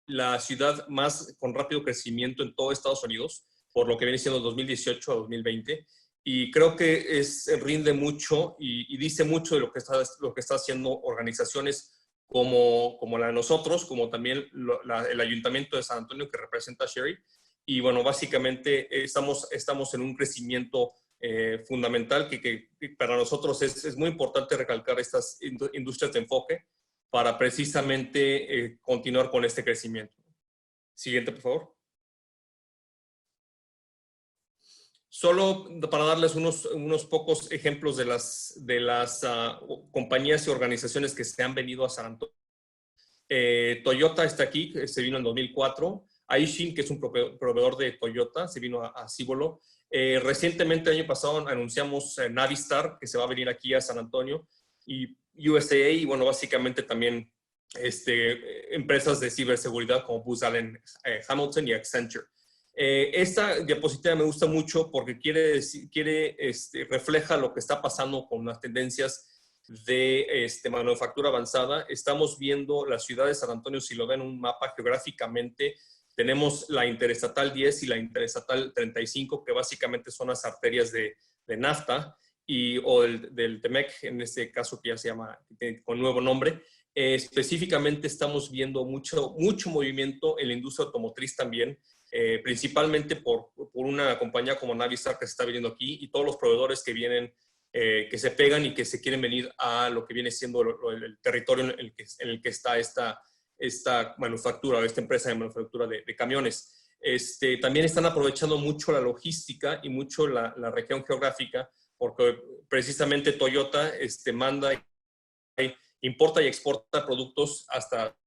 la ciudad más con rápido crecimiento en todo Estados Unidos, por lo que viene siendo 2018 a 2020. Y creo que rinde mucho y dice mucho de lo que está haciendo organizaciones como la de nosotros, como también el Ayuntamiento de San Antonio, que representa a Sherry. Y bueno, básicamente estamos en un crecimiento fundamental que para nosotros es muy importante recalcar estas industrias de enfoque para precisamente continuar con este crecimiento. Siguiente, por favor. Solo para darles unos pocos ejemplos de las compañías y organizaciones que se han venido a San Antonio. Toyota está aquí, se vino en 2004. Aishin, que es un proveedor de Toyota, se vino a Cibolo. Recientemente, el año pasado, anunciamos Navistar, que se va a venir aquí a San Antonio, y USAA, y bueno, básicamente también empresas de ciberseguridad como Booz Allen Hamilton y Accenture. Esta diapositiva me gusta mucho porque refleja lo que está pasando con las tendencias de manufactura avanzada. Estamos viendo la ciudad de San Antonio, si lo ven en un mapa geográficamente, tenemos la Interestatal 10 y la Interestatal 35, que básicamente son las arterias de NAFTA o del TEMEC, en este caso que ya se llama con nuevo nombre. Específicamente estamos viendo mucho movimiento en la industria automotriz también, principalmente por una compañía como Navistar que se está viniendo aquí, y todos los proveedores que vienen que se pegan y que se quieren venir a lo que viene siendo el territorio en el que está esta manufactura, esta empresa de manufactura de camiones. También están aprovechando mucho la logística y mucho la región geográfica, porque precisamente Toyota importa y exporta productos hasta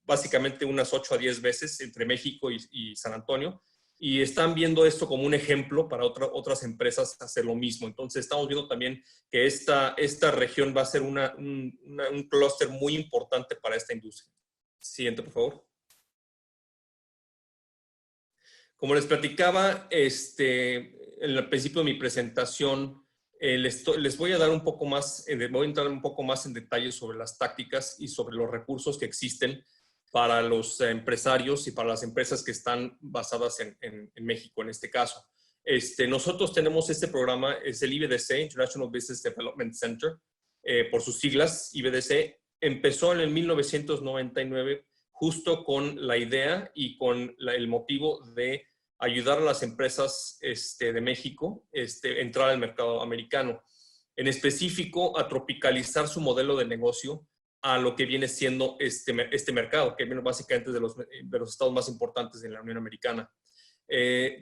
básicamente unas 8 a 10 veces entre México y San Antonio, y están viendo esto como un ejemplo para otras empresas hacer lo mismo. Entonces estamos viendo también que esta región va a ser un clúster muy importante para esta industria. Siguiente, por favor. Como les platicaba en el principio de mi presentación, les voy a dar un poco más, voy a entrar un poco más en detalle sobre las tácticas y sobre los recursos que existen para los empresarios y para las empresas que están basadas en México, en este caso. Nosotros tenemos este programa, es el IBDC, International Business Development Center, por sus siglas, IBDC. Empezó en el 1999 justo con la idea y con el motivo de ayudar a las empresas de México entrar al mercado americano. En específico, a tropicalizar su modelo de negocio a lo que viene siendo este mercado, que viene básicamente de los estados más importantes de la Unión Americana.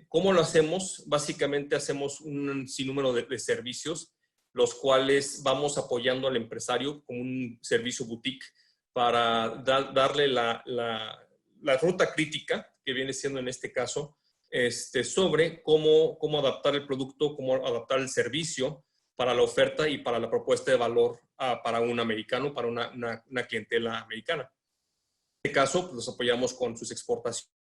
¿Cómo lo hacemos? Básicamente hacemos un sinnúmero de servicios, los cuales vamos apoyando al empresario como un servicio boutique para darle la ruta crítica, que viene siendo en este caso, sobre cómo adaptar el producto, cómo adaptar el servicio para la oferta y para la propuesta de valor para un americano, para una clientela americana. En este caso, pues, los apoyamos con sus exportaciones,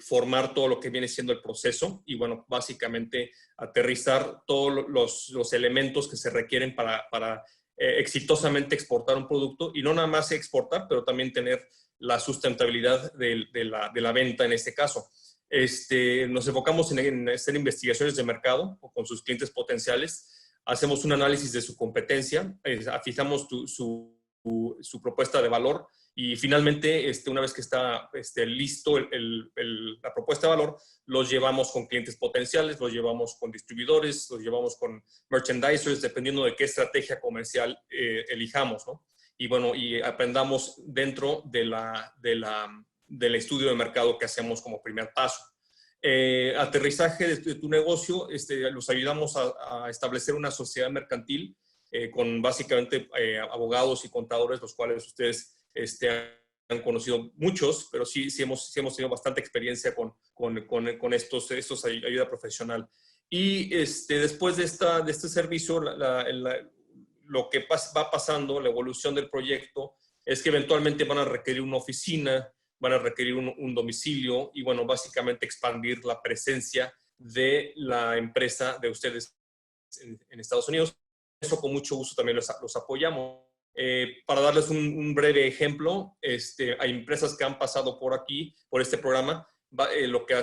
formar todo lo que viene siendo el proceso y, bueno, básicamente aterrizar todos los elementos que se requieren para exitosamente exportar un producto, y no nada más exportar, pero también tener la sustentabilidad de la venta en este caso. Nos enfocamos en hacer investigaciones de mercado con sus clientes potenciales, hacemos un análisis de su competencia, fijamos su propuesta de valor, y finalmente, una vez que está listo la propuesta de valor, los llevamos con clientes potenciales, los llevamos con distribuidores, los llevamos con merchandisers, dependiendo de qué estrategia comercial elijamos, ¿no? Y bueno, y aprendamos dentro del estudio de mercado que hacemos como primer paso. Aterrizaje de tu negocio, los ayudamos a establecer una sociedad mercantil con básicamente abogados y contadores, los cuales ustedes han conocido muchos, pero sí hemos tenido bastante experiencia con estos ayuda profesional. Y después de este servicio, lo que va pasando, la evolución del proyecto, es que eventualmente van a requerir una oficina, van a requerir un domicilio y, bueno, básicamente expandir la presencia de la empresa de ustedes en Estados Unidos. Eso con mucho gusto también los apoyamos. Para darles un breve ejemplo, hay empresas que han pasado por aquí, por este programa, lo que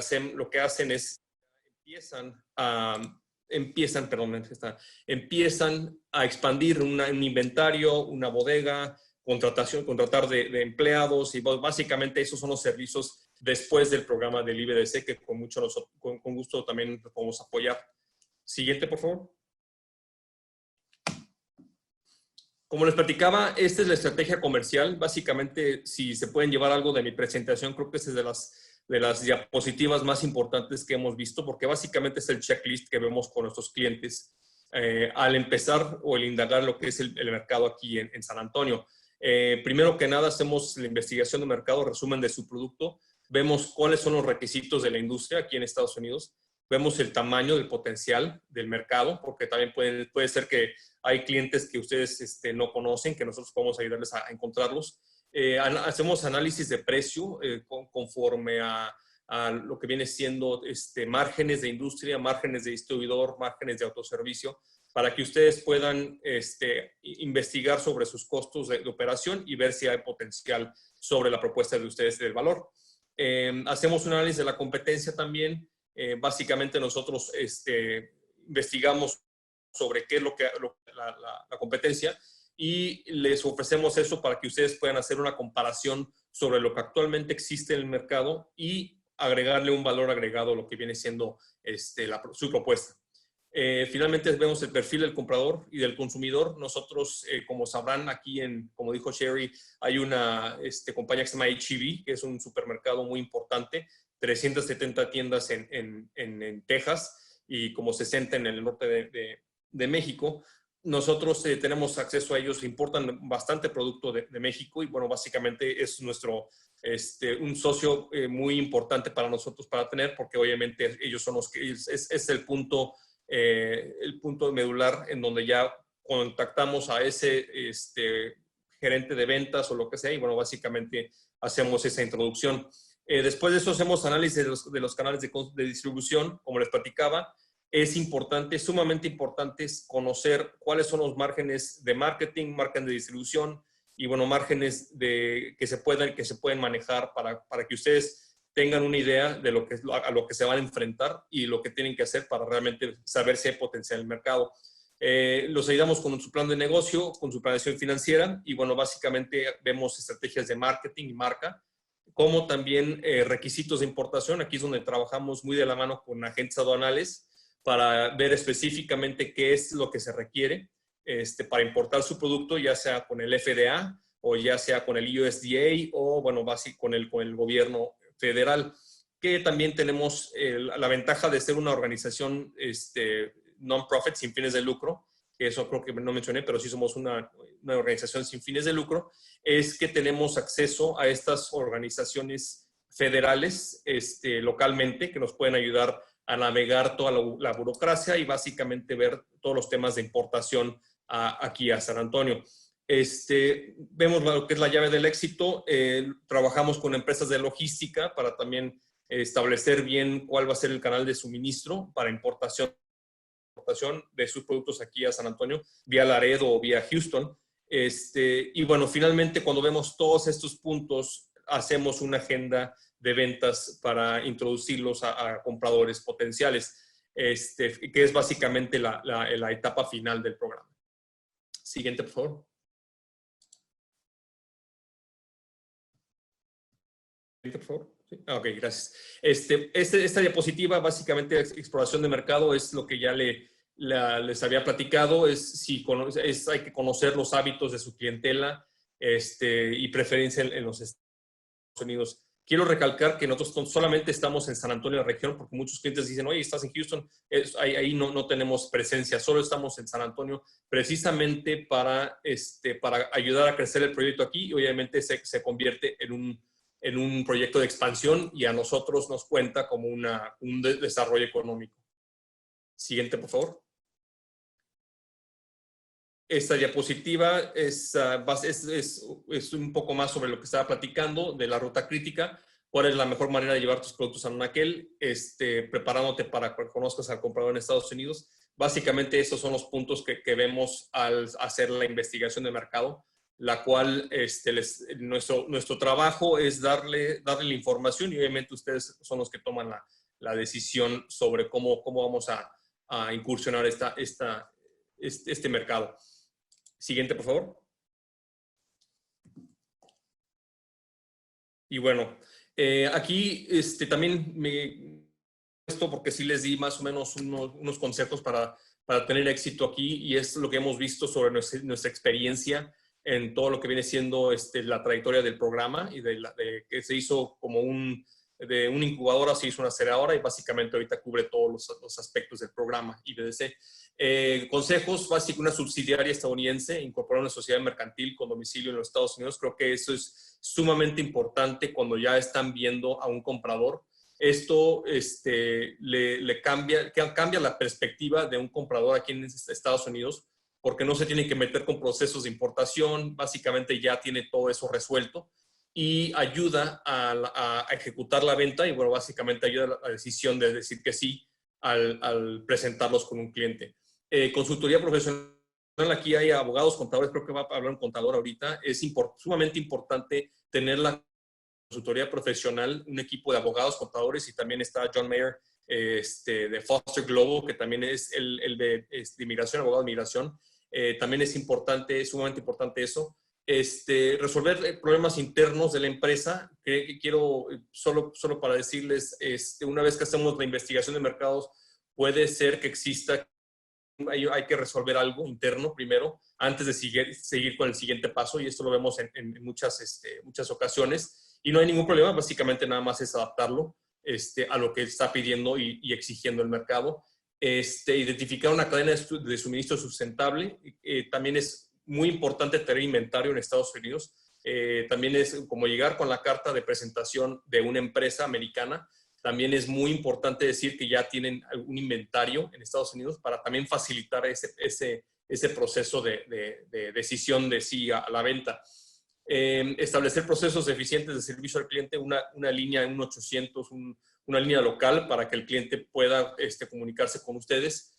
hacen es empiezan a expandir un inventario, una bodega, contratar de empleados, y básicamente esos son los servicios después del programa del IBDC, que con gusto también podemos apoyar. Siguiente, por favor. Como les platicaba, esta es la estrategia comercial. Básicamente, si se pueden llevar algo de mi presentación, creo que esta es de las diapositivas más importantes que hemos visto, porque básicamente es el checklist que vemos con nuestros clientes al empezar o el indagar lo que es el mercado aquí en San Antonio. Primero que nada, hacemos la investigación de mercado, resumen de su producto, vemos cuáles son los requisitos de la industria aquí en Estados Unidos, vemos el tamaño del potencial del mercado, porque también puede ser que hay clientes que ustedes no conocen, que nosotros podemos ayudarles a encontrarlos. Hacemos análisis de precio conforme a lo que viene siendo márgenes de industria, márgenes de distribuidor, márgenes de autoservicio, para que ustedes puedan investigar sobre sus costos de operación y ver si hay potencial sobre la propuesta de ustedes del valor. Hacemos un análisis de la competencia también. Básicamente nosotros investigamos sobre qué es la competencia y les ofrecemos eso para que ustedes puedan hacer una comparación sobre lo que actualmente existe en el mercado y agregarle un valor agregado a lo que viene siendo su propuesta. Finalmente vemos el perfil del comprador y del consumidor. Nosotros, como sabrán, aquí, como dijo Sherry, hay una compañía que se llama H-E-B, que es un supermercado muy importante, 370 tiendas en Texas y como 60 en el norte de México. Nosotros tenemos acceso a ellos, importan bastante producto de México y bueno, básicamente es un socio muy importante para nosotros para tener, porque obviamente ellos son los que, es el punto medular en donde ya contactamos a ese gerente de ventas o lo que sea y bueno, básicamente hacemos esa introducción. Después de eso hacemos análisis de los canales de distribución, como les platicaba. Es importante, sumamente importante conocer cuáles son los márgenes de marketing, márgenes de distribución y, bueno, márgenes que se pueden manejar para que ustedes tengan una idea de a lo que se van a enfrentar y lo que tienen que hacer para realmente saber si hay potencial en el mercado. Los ayudamos con su plan de negocio, con su planeación financiera y, bueno, básicamente vemos estrategias de marketing y marca, como también requisitos de importación. Aquí es donde trabajamos muy de la mano con agentes aduanales para ver específicamente qué es lo que se requiere para importar su producto, ya sea con el FDA o ya sea con el USDA o, bueno, básicamente con el gobierno federal, que también tenemos la ventaja de ser una organización non-profit, sin fines de lucro, que eso creo que no mencioné, pero sí somos una organización sin fines de lucro, es que tenemos acceso a estas organizaciones federales localmente que nos pueden ayudar a navegar toda la burocracia y básicamente ver todos los temas de importación aquí a San Antonio. Vemos lo que es la llave del éxito. Trabajamos con empresas de logística para también establecer bien cuál va a ser el canal de suministro para importación de sus productos aquí a San Antonio, vía Laredo o vía Houston. Y bueno, finalmente cuando vemos todos estos puntos, hacemos una agenda de ventas para introducirlos a compradores potenciales, que es básicamente la etapa final del programa. Siguiente, por favor. Siguiente, por favor. Sí. Ok, gracias. Esta diapositiva, básicamente, exploración de mercado, es lo que ya les había platicado. Hay que conocer los hábitos de su clientela y preferencia en los Estados Unidos. Quiero recalcar que nosotros solamente estamos en San Antonio, la región, porque muchos clientes dicen, oye, estás en Houston, ahí no tenemos presencia, solo estamos en San Antonio, precisamente para ayudar a crecer el proyecto aquí y obviamente se convierte en un proyecto de expansión y a nosotros nos cuenta como un desarrollo económico. Siguiente, por favor. Esta diapositiva es un poco más sobre lo que estaba platicando de la ruta crítica. ¿Cuál es la mejor manera de llevar tus productos a Anaquel? Preparándote para que conozcas al comprador en Estados Unidos. Básicamente, estos son los puntos que vemos al hacer la investigación de mercado, la cual nuestro trabajo es darle la información y obviamente ustedes son los que toman la decisión sobre cómo vamos a incursionar este mercado. Siguiente, por favor. Y bueno, aquí también esto porque sí les di más o menos unos consejos para tener éxito aquí y es lo que hemos visto sobre nuestra experiencia en todo lo que viene siendo la trayectoria del programa y que se hizo como de una incubadora se hizo una aceleradora y básicamente ahorita cubre todos los aspectos del programa IBDC. Consejos básicos: una subsidiaria estadounidense, incorporar una sociedad mercantil con domicilio en los Estados Unidos. Creo que eso es sumamente importante cuando ya están viendo a un comprador. Esto le cambia la perspectiva de un comprador aquí en Estados Unidos porque no se tiene que meter con procesos de importación, básicamente ya tiene todo eso resuelto y ayuda a ejecutar la venta y, bueno, básicamente ayuda a la decisión de decir que sí al presentarlos con un cliente. Consultoría profesional, aquí hay abogados, contadores, creo que va a hablar un contador ahorita. Es sumamente importante tener la consultoría profesional, un equipo de abogados, contadores, y también está John Mayer de Foster Global, que también es el de inmigración, abogado de inmigración. También es sumamente importante eso. Resolver problemas internos de la empresa, que quiero, solo para decirles, una vez que hacemos la investigación de mercados, puede ser que exista hay que resolver algo interno primero antes de seguir con el siguiente paso, y esto lo vemos en muchas ocasiones, y no hay ningún problema, básicamente nada más es adaptarlo a lo que está pidiendo y exigiendo el mercado. Identificar una cadena de suministro sustentable, también es muy importante tener inventario en Estados Unidos. También es como llegar con la carta de presentación de una empresa americana. También es muy importante decir que ya tienen un inventario en Estados Unidos para también facilitar ese proceso de decisión de sí a la venta. Establecer procesos eficientes de servicio al cliente, una línea, un 800, una línea local para que el cliente pueda comunicarse con ustedes.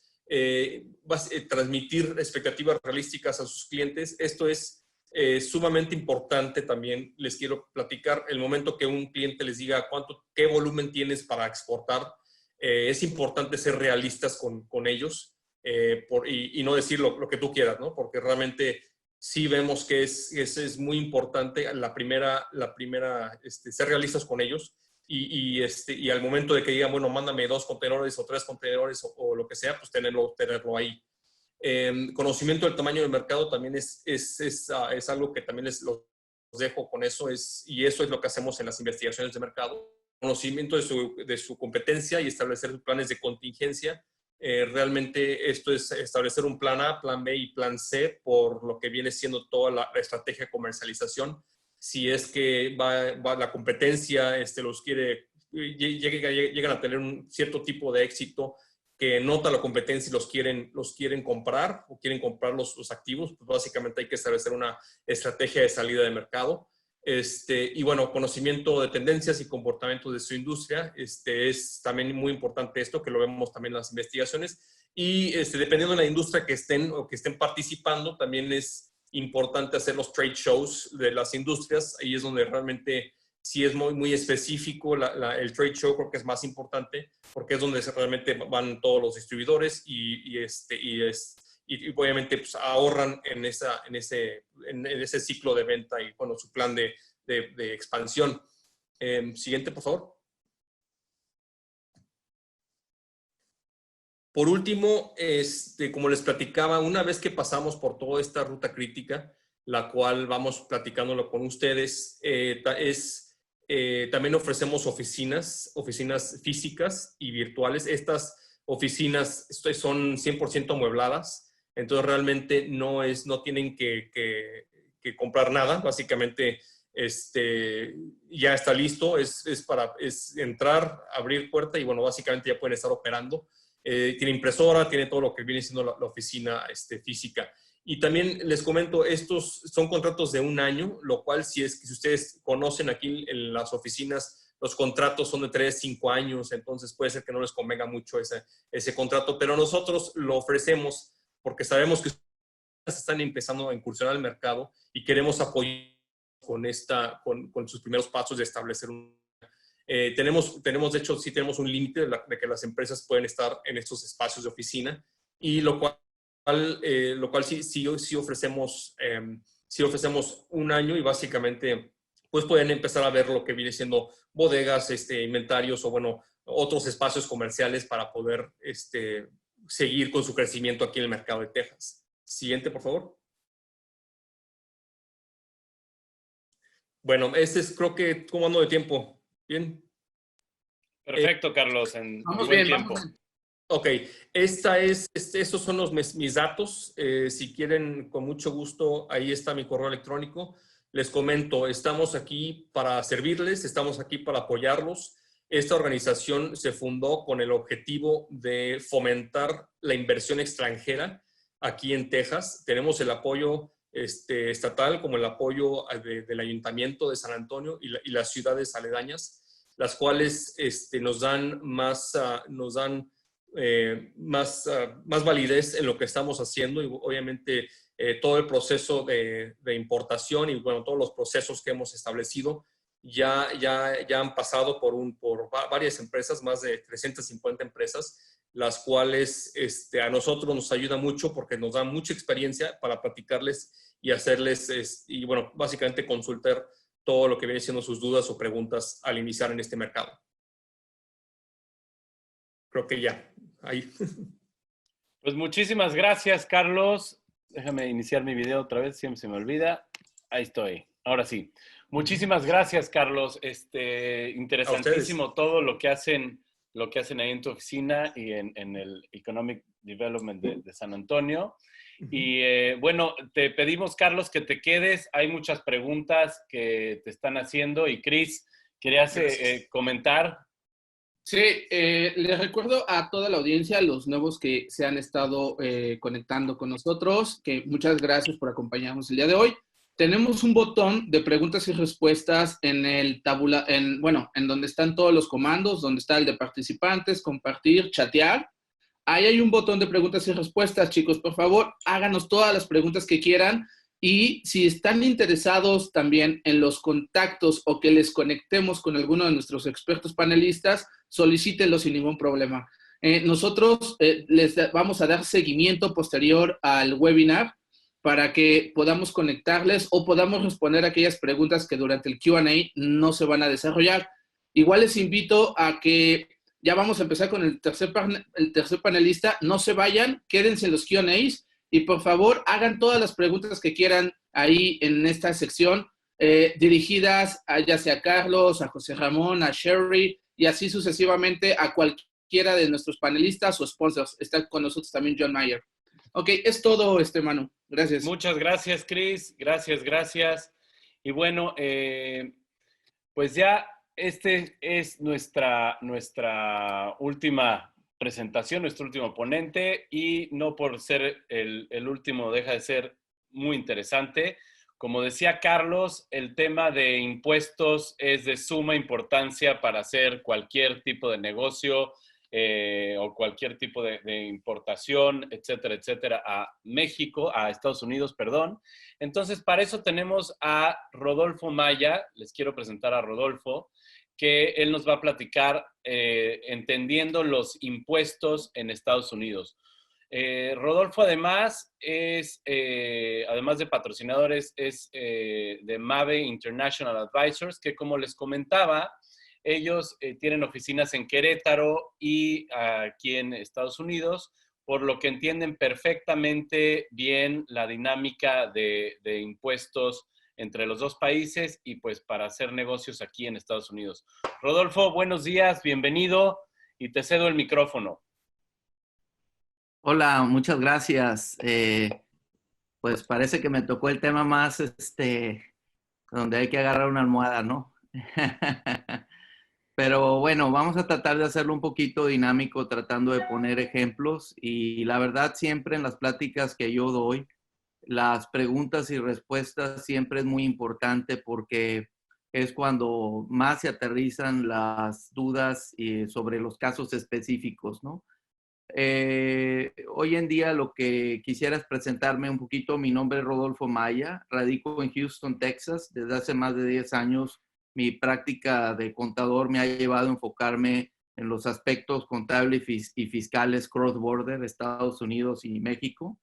Transmitir expectativas realísticas a sus clientes. Esto es sumamente importante también. Les quiero platicar el momento que un cliente les diga qué volumen tienes para exportar. Es importante ser realistas con ellos y no decir lo que tú quieras, ¿no? Porque realmente sí vemos que es muy importante la primera ser realistas con ellos y al momento de que digan, bueno, mándame 2 contenedores o 3 contenedores o lo que sea, pues tenerlo ahí. Conocimiento del tamaño del mercado también es algo que también los dejo con eso, y eso es lo que hacemos en las investigaciones de mercado. Conocimiento de su competencia y establecer planes de contingencia. Realmente esto es establecer un plan A, plan B y plan C por lo que viene siendo toda la estrategia de comercialización. Si es que la competencia llegan a tener un cierto tipo de éxito que nota la competencia y los quieren comprar o quieren comprar los activos, pues básicamente hay que establecer una estrategia de salida de mercado. Y bueno, conocimiento de tendencias y comportamientos de su industria. Es también muy importante esto, que lo vemos también en las investigaciones. Y dependiendo de la industria que estén participando, también es importante hacer los trade shows de las industrias. Ahí es donde realmente sí es muy, muy específico. El trade show creo que es más importante porque es donde realmente van todos los distribuidores y obviamente pues, ahorran en ese ciclo de venta y bueno, su plan de expansión. Siguiente, por favor. Por último, como les platicaba, una vez que pasamos por toda esta ruta crítica, la cual vamos platicándolo con ustedes, también ofrecemos oficinas físicas y virtuales. Estas oficinas son 100% amuebladas, entonces realmente no tienen que comprar nada. Básicamente ya está listo, es entrar, abrir puerta y bueno, básicamente ya pueden estar operando. Tiene impresora, tiene todo lo que viene siendo la oficina física. Y también les comento, estos son contratos de 1 año, lo cual si ustedes conocen aquí en las oficinas, los contratos son de 3, 5 años, entonces puede ser que no les convenga mucho ese contrato, pero nosotros lo ofrecemos porque sabemos que ustedes están empezando a incursionar al mercado y queremos apoyar con sus primeros pasos de establecer tenemos, de hecho, sí tenemos un límite de que las empresas pueden estar en estos espacios de oficina, y lo cual sí ofrecemos 1 año, y básicamente pues pueden empezar a ver lo que viene siendo bodegas, inventarios o bueno, otros espacios comerciales para poder seguir con su crecimiento aquí en el mercado de Texas. Siguiente, por favor. Bueno, creo que, ¿cómo ando de tiempo? ¿Bien? Perfecto, Carlos, en Vamos buen bien, tiempo. vamos bien. Ok, estos son mis datos. Si quieren, con mucho gusto, ahí está mi correo electrónico. Les comento, estamos aquí para servirles, estamos aquí para apoyarlos. Esta organización se fundó con el objetivo de fomentar la inversión extranjera aquí en Texas. Tenemos el apoyo estatal como el apoyo del Ayuntamiento de San Antonio y las ciudades aledañas, las cuales nos dan más validez en lo que estamos haciendo, y obviamente todo el proceso de importación y bueno, todos los procesos que hemos establecido ya han pasado por varias empresas, más de 350 empresas, las cuales a nosotros nos ayuda mucho porque nos dan mucha experiencia para platicarles y hacerles, y bueno, básicamente consultar todo lo que viene siendo sus dudas o preguntas al iniciar en este mercado. Creo que ya, ahí. Pues muchísimas gracias, Carlos. Déjame iniciar mi video otra vez, siempre se me olvida. Ahí estoy, ahora sí. Muchísimas gracias, Carlos. Interesantísimo todo lo que hacen ahí en tu oficina y en el Economic Development de San Antonio. Y bueno, te pedimos, Carlos, que te quedes. Hay muchas preguntas que te están haciendo y Chris, ¿querías comentar? Sí, les recuerdo a toda la audiencia, los nuevos que se han estado conectando con nosotros, que muchas gracias por acompañarnos el día de hoy. Tenemos un botón de preguntas y respuestas en el en donde están todos los comandos, donde está el de participantes, compartir, chatear. Ahí hay un botón de preguntas y respuestas, chicos. Por favor, háganos todas las preguntas que quieran. Y si están interesados también en los contactos o que les conectemos con alguno de nuestros expertos panelistas, solicítenlo sin ningún problema. Nosotros les vamos a dar seguimiento posterior al webinar para que podamos conectarles o podamos responder aquellas preguntas que durante el Q&A no se van a desarrollar. Igual les invito a que ya vamos a empezar con el tercer panelista. No se vayan, quédense en los Q&As y por favor hagan todas las preguntas que quieran ahí en esta sección, dirigidas ya sea a Carlos, a José Ramón, a Sherry y así sucesivamente a cualquiera de nuestros panelistas o sponsors. Está con nosotros también John Mayer. Ok, es todo, Manu. Gracias. Muchas gracias, Chris. Gracias. Y bueno, pues ya este es nuestra última presentación, nuestro último ponente, y no por ser el último deja de ser muy interesante. Como decía Carlos, el tema de impuestos es de suma importancia para hacer cualquier tipo de negocio o cualquier tipo de importación, etcétera, a México, a Estados Unidos, perdón. Entonces, para eso tenemos a Rodolfo Maya. Les quiero presentar a Rodolfo, que él nos va a platicar entendiendo los impuestos en Estados Unidos. Rodolfo además además de patrocinadores, es de Mave International Advisors, que como les comentaba, ellos tienen oficinas en Querétaro y aquí en Estados Unidos, por lo que entienden perfectamente bien la dinámica de impuestos entre los dos países y pues para hacer negocios aquí en Estados Unidos. Rodolfo, buenos días, bienvenido y te cedo el micrófono. Hola, muchas gracias. Pues parece que me tocó el tema más, donde hay que agarrar una almohada, ¿no? Pero bueno, vamos a tratar de hacerlo un poquito dinámico, tratando de poner ejemplos. Y la verdad, siempre en las pláticas que yo doy, las preguntas y respuestas siempre es muy importante porque es cuando más se aterrizan las dudas sobre los casos específicos, ¿no? Hoy en día lo que quisiera es presentarme un poquito. Mi nombre es Rodolfo Maya, radico en Houston, Texas. Desde hace más de 10 años mi práctica de contador me ha llevado a enfocarme en los aspectos contables y fiscales cross-border, Estados Unidos y México.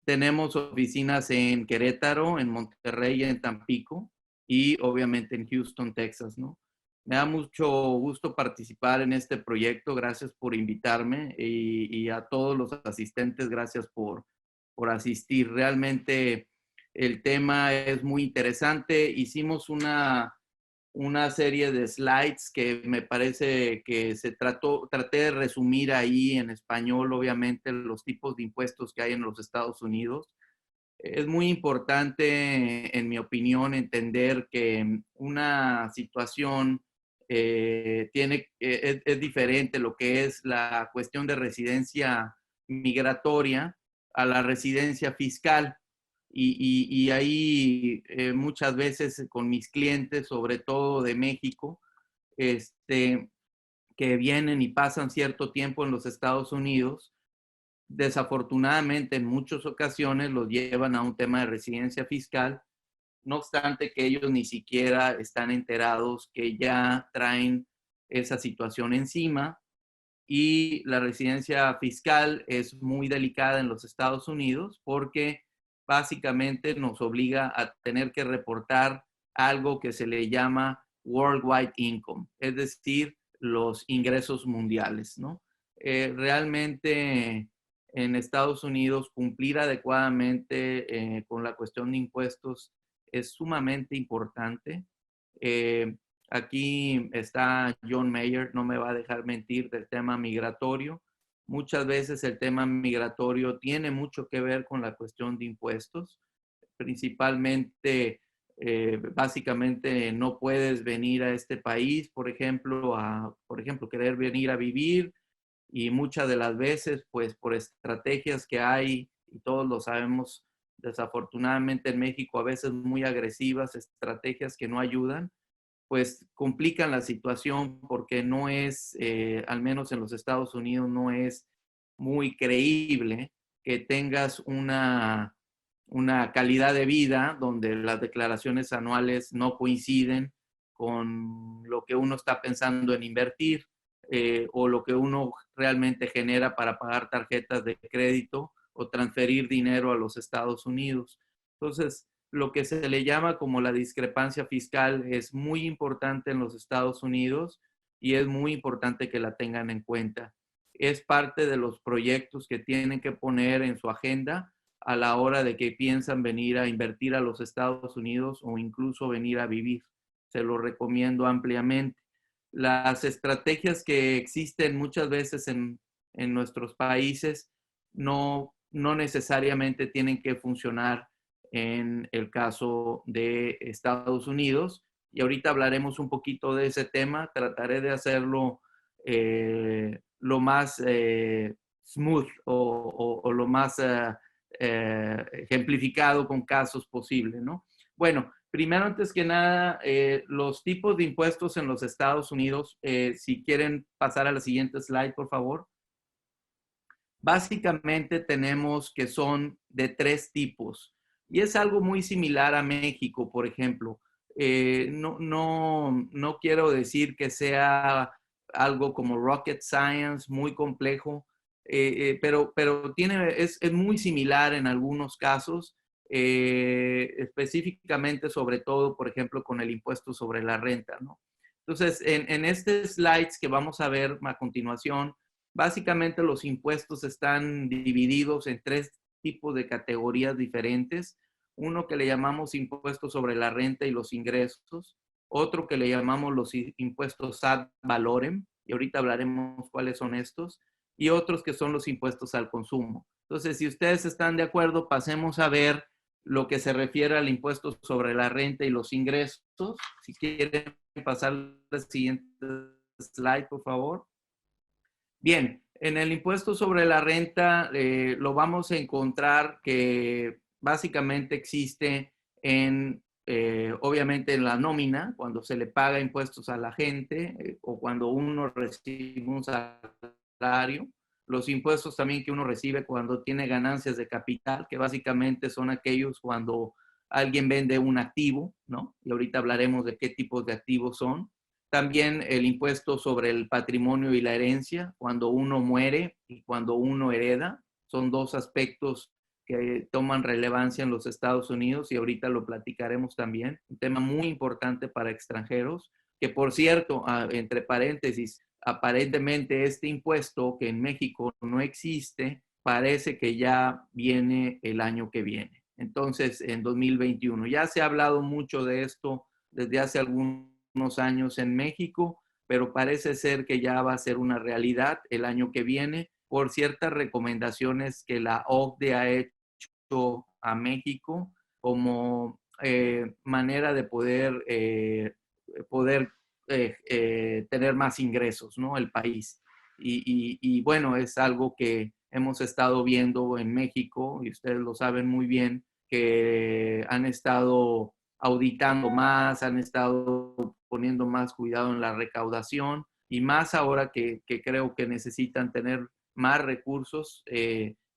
Tenemos oficinas en Querétaro, en Monterrey, en Tampico y obviamente en Houston, Texas, ¿no? Me da mucho gusto participar en este proyecto. Gracias por invitarme y a todos los asistentes, gracias por asistir. Realmente el tema es muy interesante. Hicimos una serie de slides que me parece que traté de resumir ahí en español, obviamente, los tipos de impuestos que hay en los Estados Unidos. Es muy importante, en mi opinión, entender que una situación es diferente lo que es la cuestión de residencia migratoria a la residencia fiscal. Y ahí muchas veces con mis clientes, sobre todo de México, que vienen y pasan cierto tiempo en los Estados Unidos, desafortunadamente en muchas ocasiones los llevan a un tema de residencia fiscal, no obstante que ellos ni siquiera están enterados que ya traen esa situación encima. Y la residencia fiscal es muy delicada en los Estados Unidos porque básicamente nos obliga a tener que reportar algo que se le llama worldwide income, es decir, los ingresos mundiales, ¿no? Realmente en Estados Unidos cumplir adecuadamente con la cuestión de impuestos es sumamente importante. Aquí está John Mayer, no me va a dejar mentir, del tema migratorio. Muchas veces el tema migratorio tiene mucho que ver con la cuestión de impuestos. Principalmente, básicamente no puedes venir a este país, por ejemplo, querer venir a vivir, y muchas de las veces, pues por estrategias que hay, y todos lo sabemos, desafortunadamente en México, a veces muy agresivas, estrategias que no ayudan, pues complican la situación porque no es, al menos en los Estados Unidos, no es muy creíble que tengas una calidad de vida donde las declaraciones anuales no coinciden con lo que uno está pensando en invertir, o lo que uno realmente genera para pagar tarjetas de crédito o transferir dinero a los Estados Unidos. Entonces, lo que se le llama como la discrepancia fiscal es muy importante en los Estados Unidos y es muy importante que la tengan en cuenta. Es parte de los proyectos que tienen que poner en su agenda a la hora de que piensan venir a invertir a los Estados Unidos o incluso venir a vivir. Se lo recomiendo ampliamente. Las estrategias que existen muchas veces en nuestros países no necesariamente tienen que funcionar en el caso de Estados Unidos. Y ahorita hablaremos un poquito de ese tema. Trataré de hacerlo lo más smooth o lo más ejemplificado con casos posible, ¿no? Bueno, primero, antes que nada, los tipos de impuestos en los Estados Unidos, si quieren pasar a la siguiente slide, por favor. Básicamente tenemos que son de 3 tipos. Y es algo muy similar a México, por ejemplo. No quiero decir que sea algo como rocket science, muy complejo, pero es muy similar en algunos casos, específicamente, sobre todo, por ejemplo, con el impuesto sobre la renta, ¿no? Entonces, en este slides que vamos a ver a continuación, básicamente los impuestos están divididos en 3 tipos de categorías diferentes. Uno que le llamamos impuestos sobre la renta y los ingresos. Otro que le llamamos los impuestos ad valorem, y ahorita hablaremos cuáles son estos. Y otros que son los impuestos al consumo. Entonces, si ustedes están de acuerdo, pasemos a ver lo que se refiere al impuesto sobre la renta y los ingresos. Si quieren pasar al siguiente slide, por favor. Bien, en el impuesto sobre la renta lo vamos a encontrar que básicamente existe obviamente en la nómina, cuando se le paga impuestos a la gente, o cuando uno recibe un salario. Los impuestos también que uno recibe cuando tiene ganancias de capital, que básicamente son aquellos cuando alguien vende un activo, ¿no? Y ahorita hablaremos de qué tipos de activos son. También el impuesto sobre el patrimonio y la herencia, cuando uno muere y cuando uno hereda. Son 2 aspectos que toman relevancia en los Estados Unidos y ahorita lo platicaremos también. Un tema muy importante para extranjeros, que por cierto, entre paréntesis, aparentemente este impuesto que en México no existe, parece que ya viene el año que viene. Entonces, en 2021. Ya se ha hablado mucho de esto desde hace algunos años en México, pero parece ser que ya va a ser una realidad el año que viene por ciertas recomendaciones que la OCDE ha hecho a México como manera de poder tener más ingresos, ¿no? El país. Y bueno, es algo que hemos estado viendo en México, y ustedes lo saben muy bien, que han estado auditando más, han estado poniendo más cuidado en la recaudación, y más ahora que creo que necesitan tener más recursos.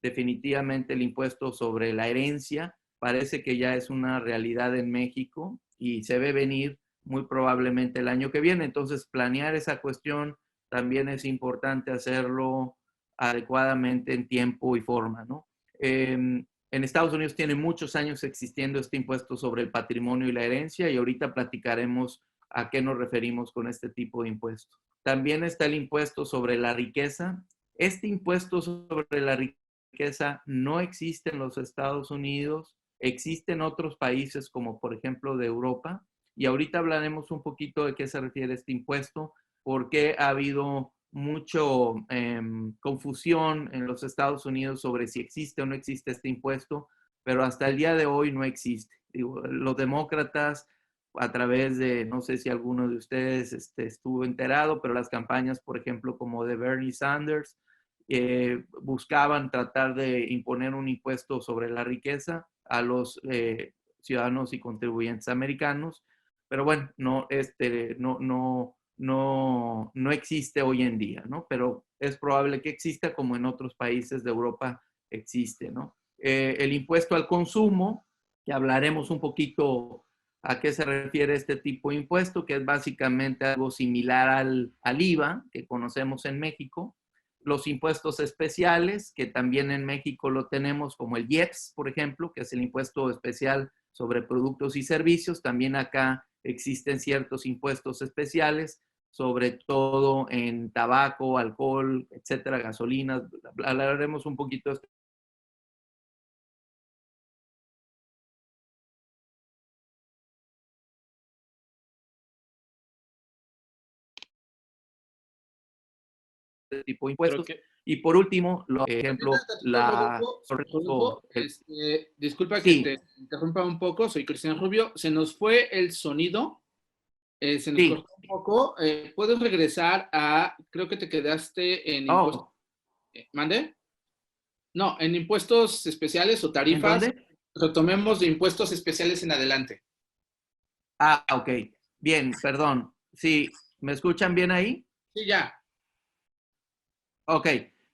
Definitivamente el impuesto sobre la herencia parece que ya es una realidad en México y se ve venir muy probablemente el año que viene. Entonces, planear esa cuestión también es importante hacerlo adecuadamente en tiempo y forma, ¿no? En Estados Unidos tiene muchos años existiendo este impuesto sobre el patrimonio y la herencia, y ahorita platicaremos a qué nos referimos con este tipo de impuesto. También está el impuesto sobre la riqueza. Este impuesto sobre la riqueza riqueza no existe en los Estados Unidos, existe en otros países como por ejemplo de Europa. Y ahorita hablaremos un poquito de qué se refiere este impuesto, porque ha habido mucho confusión en los Estados Unidos sobre si existe o no existe este impuesto, pero hasta el día de hoy no existe. Digo, los demócratas, a través de, no sé si alguno de ustedes estuvo enterado, pero las campañas, por ejemplo, como de Bernie Sanders, buscaban tratar de imponer un impuesto sobre la riqueza a los ciudadanos y contribuyentes americanos, pero bueno, no existe hoy en día, ¿no? Pero es probable que exista, como en otros países de Europa existe, ¿no? El impuesto al consumo, que hablaremos un poquito a qué se refiere este tipo de impuesto, que es básicamente algo similar al IVA que conocemos en México. Los impuestos especiales, que también en México lo tenemos, como el IEPS, por ejemplo, que es el impuesto especial sobre productos y servicios. También acá existen ciertos impuestos especiales, sobre todo en tabaco, alcohol, etcétera, gasolinas. Hablaremos un poquito de este tipo de impuestos. Y por último, por ejemplo, Rodolfo, disculpa que sí, te interrumpa un poco, soy Cristian Rubio. Se nos fue el sonido, se nos sí. cortó un poco. ¿Puedes regresar a, creo que te quedaste en impuestos? ¿Mande? No, en impuestos especiales o tarifas. ¿En dónde? Retomemos de impuestos especiales en adelante. Ah, ok. Bien, perdón. Sí, ¿me escuchan bien ahí? Sí, ya. Ok.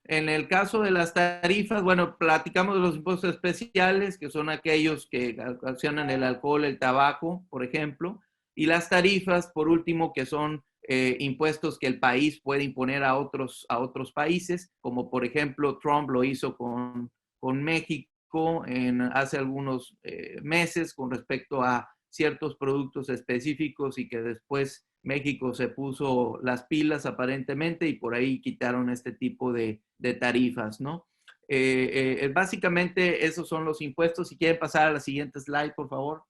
En el caso de las tarifas, bueno, platicamos de los impuestos especiales, que son aquellos que ocasionan el alcohol, el tabaco, por ejemplo, y las tarifas, por último, que son impuestos que el país puede imponer a otros países, como por ejemplo Trump lo hizo con México hace algunos meses con respecto a ciertos productos específicos y que después México se puso las pilas aparentemente y por ahí quitaron este tipo de tarifas, ¿no? Básicamente esos son los impuestos. Si quieren pasar a la siguiente slide, por favor.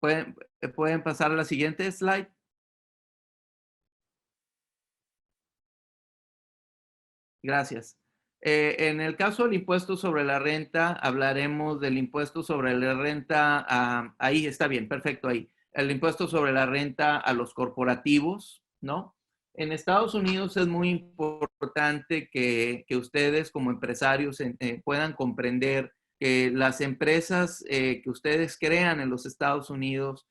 ¿Pueden pasar a la siguiente slide? Gracias. En el caso del impuesto sobre la renta, hablaremos del impuesto sobre la renta, ahí está bien, perfecto, ahí. El impuesto sobre la renta a los corporativos, ¿no? En Estados Unidos es muy importante que ustedes como empresarios puedan comprender que las empresas que ustedes crean en los Estados Unidos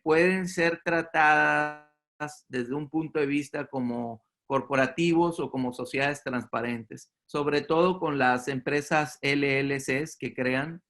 pueden ser tratadas desde un punto de vista como corporativos o como sociedades transparentes, sobre todo con las empresas LLCs que crean.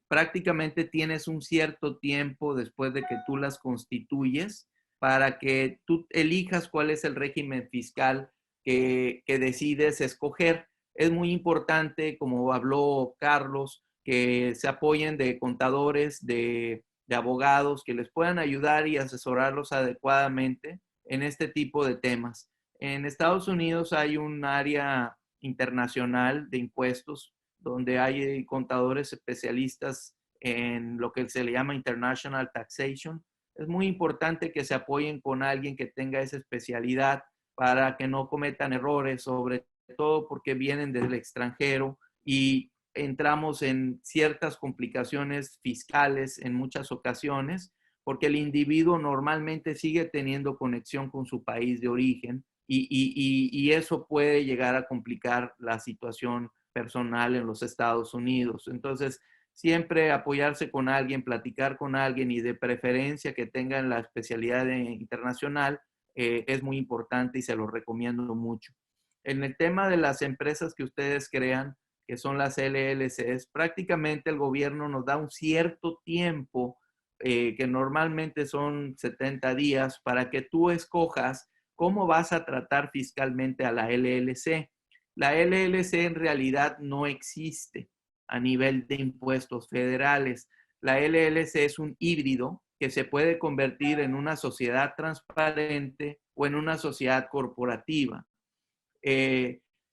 Prácticamente tienes un cierto tiempo después de que tú las constituyes para que tú elijas cuál es el régimen fiscal que decides escoger. Es muy importante, como habló Carlos, que se apoyen de contadores, de abogados, que les puedan ayudar y asesorarlos adecuadamente en este tipo de temas. En Estados Unidos hay un área internacional de impuestos donde hay contadores especialistas en lo que se le llama International Taxation. Es muy importante que se apoyen con alguien que tenga esa especialidad para que no cometan errores, sobre todo porque vienen del extranjero y entramos en ciertas complicaciones fiscales en muchas ocasiones, porque el individuo normalmente sigue teniendo conexión con su país de origen y eso puede llegar a complicar la situación personal en los Estados Unidos. Entonces, siempre apoyarse con alguien, platicar con alguien y de preferencia que tengan la especialidad internacional es muy importante y se lo recomiendo mucho. En el tema de las empresas que ustedes crean, que son las LLCs, prácticamente el gobierno nos da un cierto tiempo, que normalmente son 70 días, para que tú escojas cómo vas a tratar fiscalmente a la LLC. La LLC en realidad no existe a nivel de impuestos federales. La LLC es un híbrido que se puede convertir en una sociedad transparente o en una sociedad corporativa.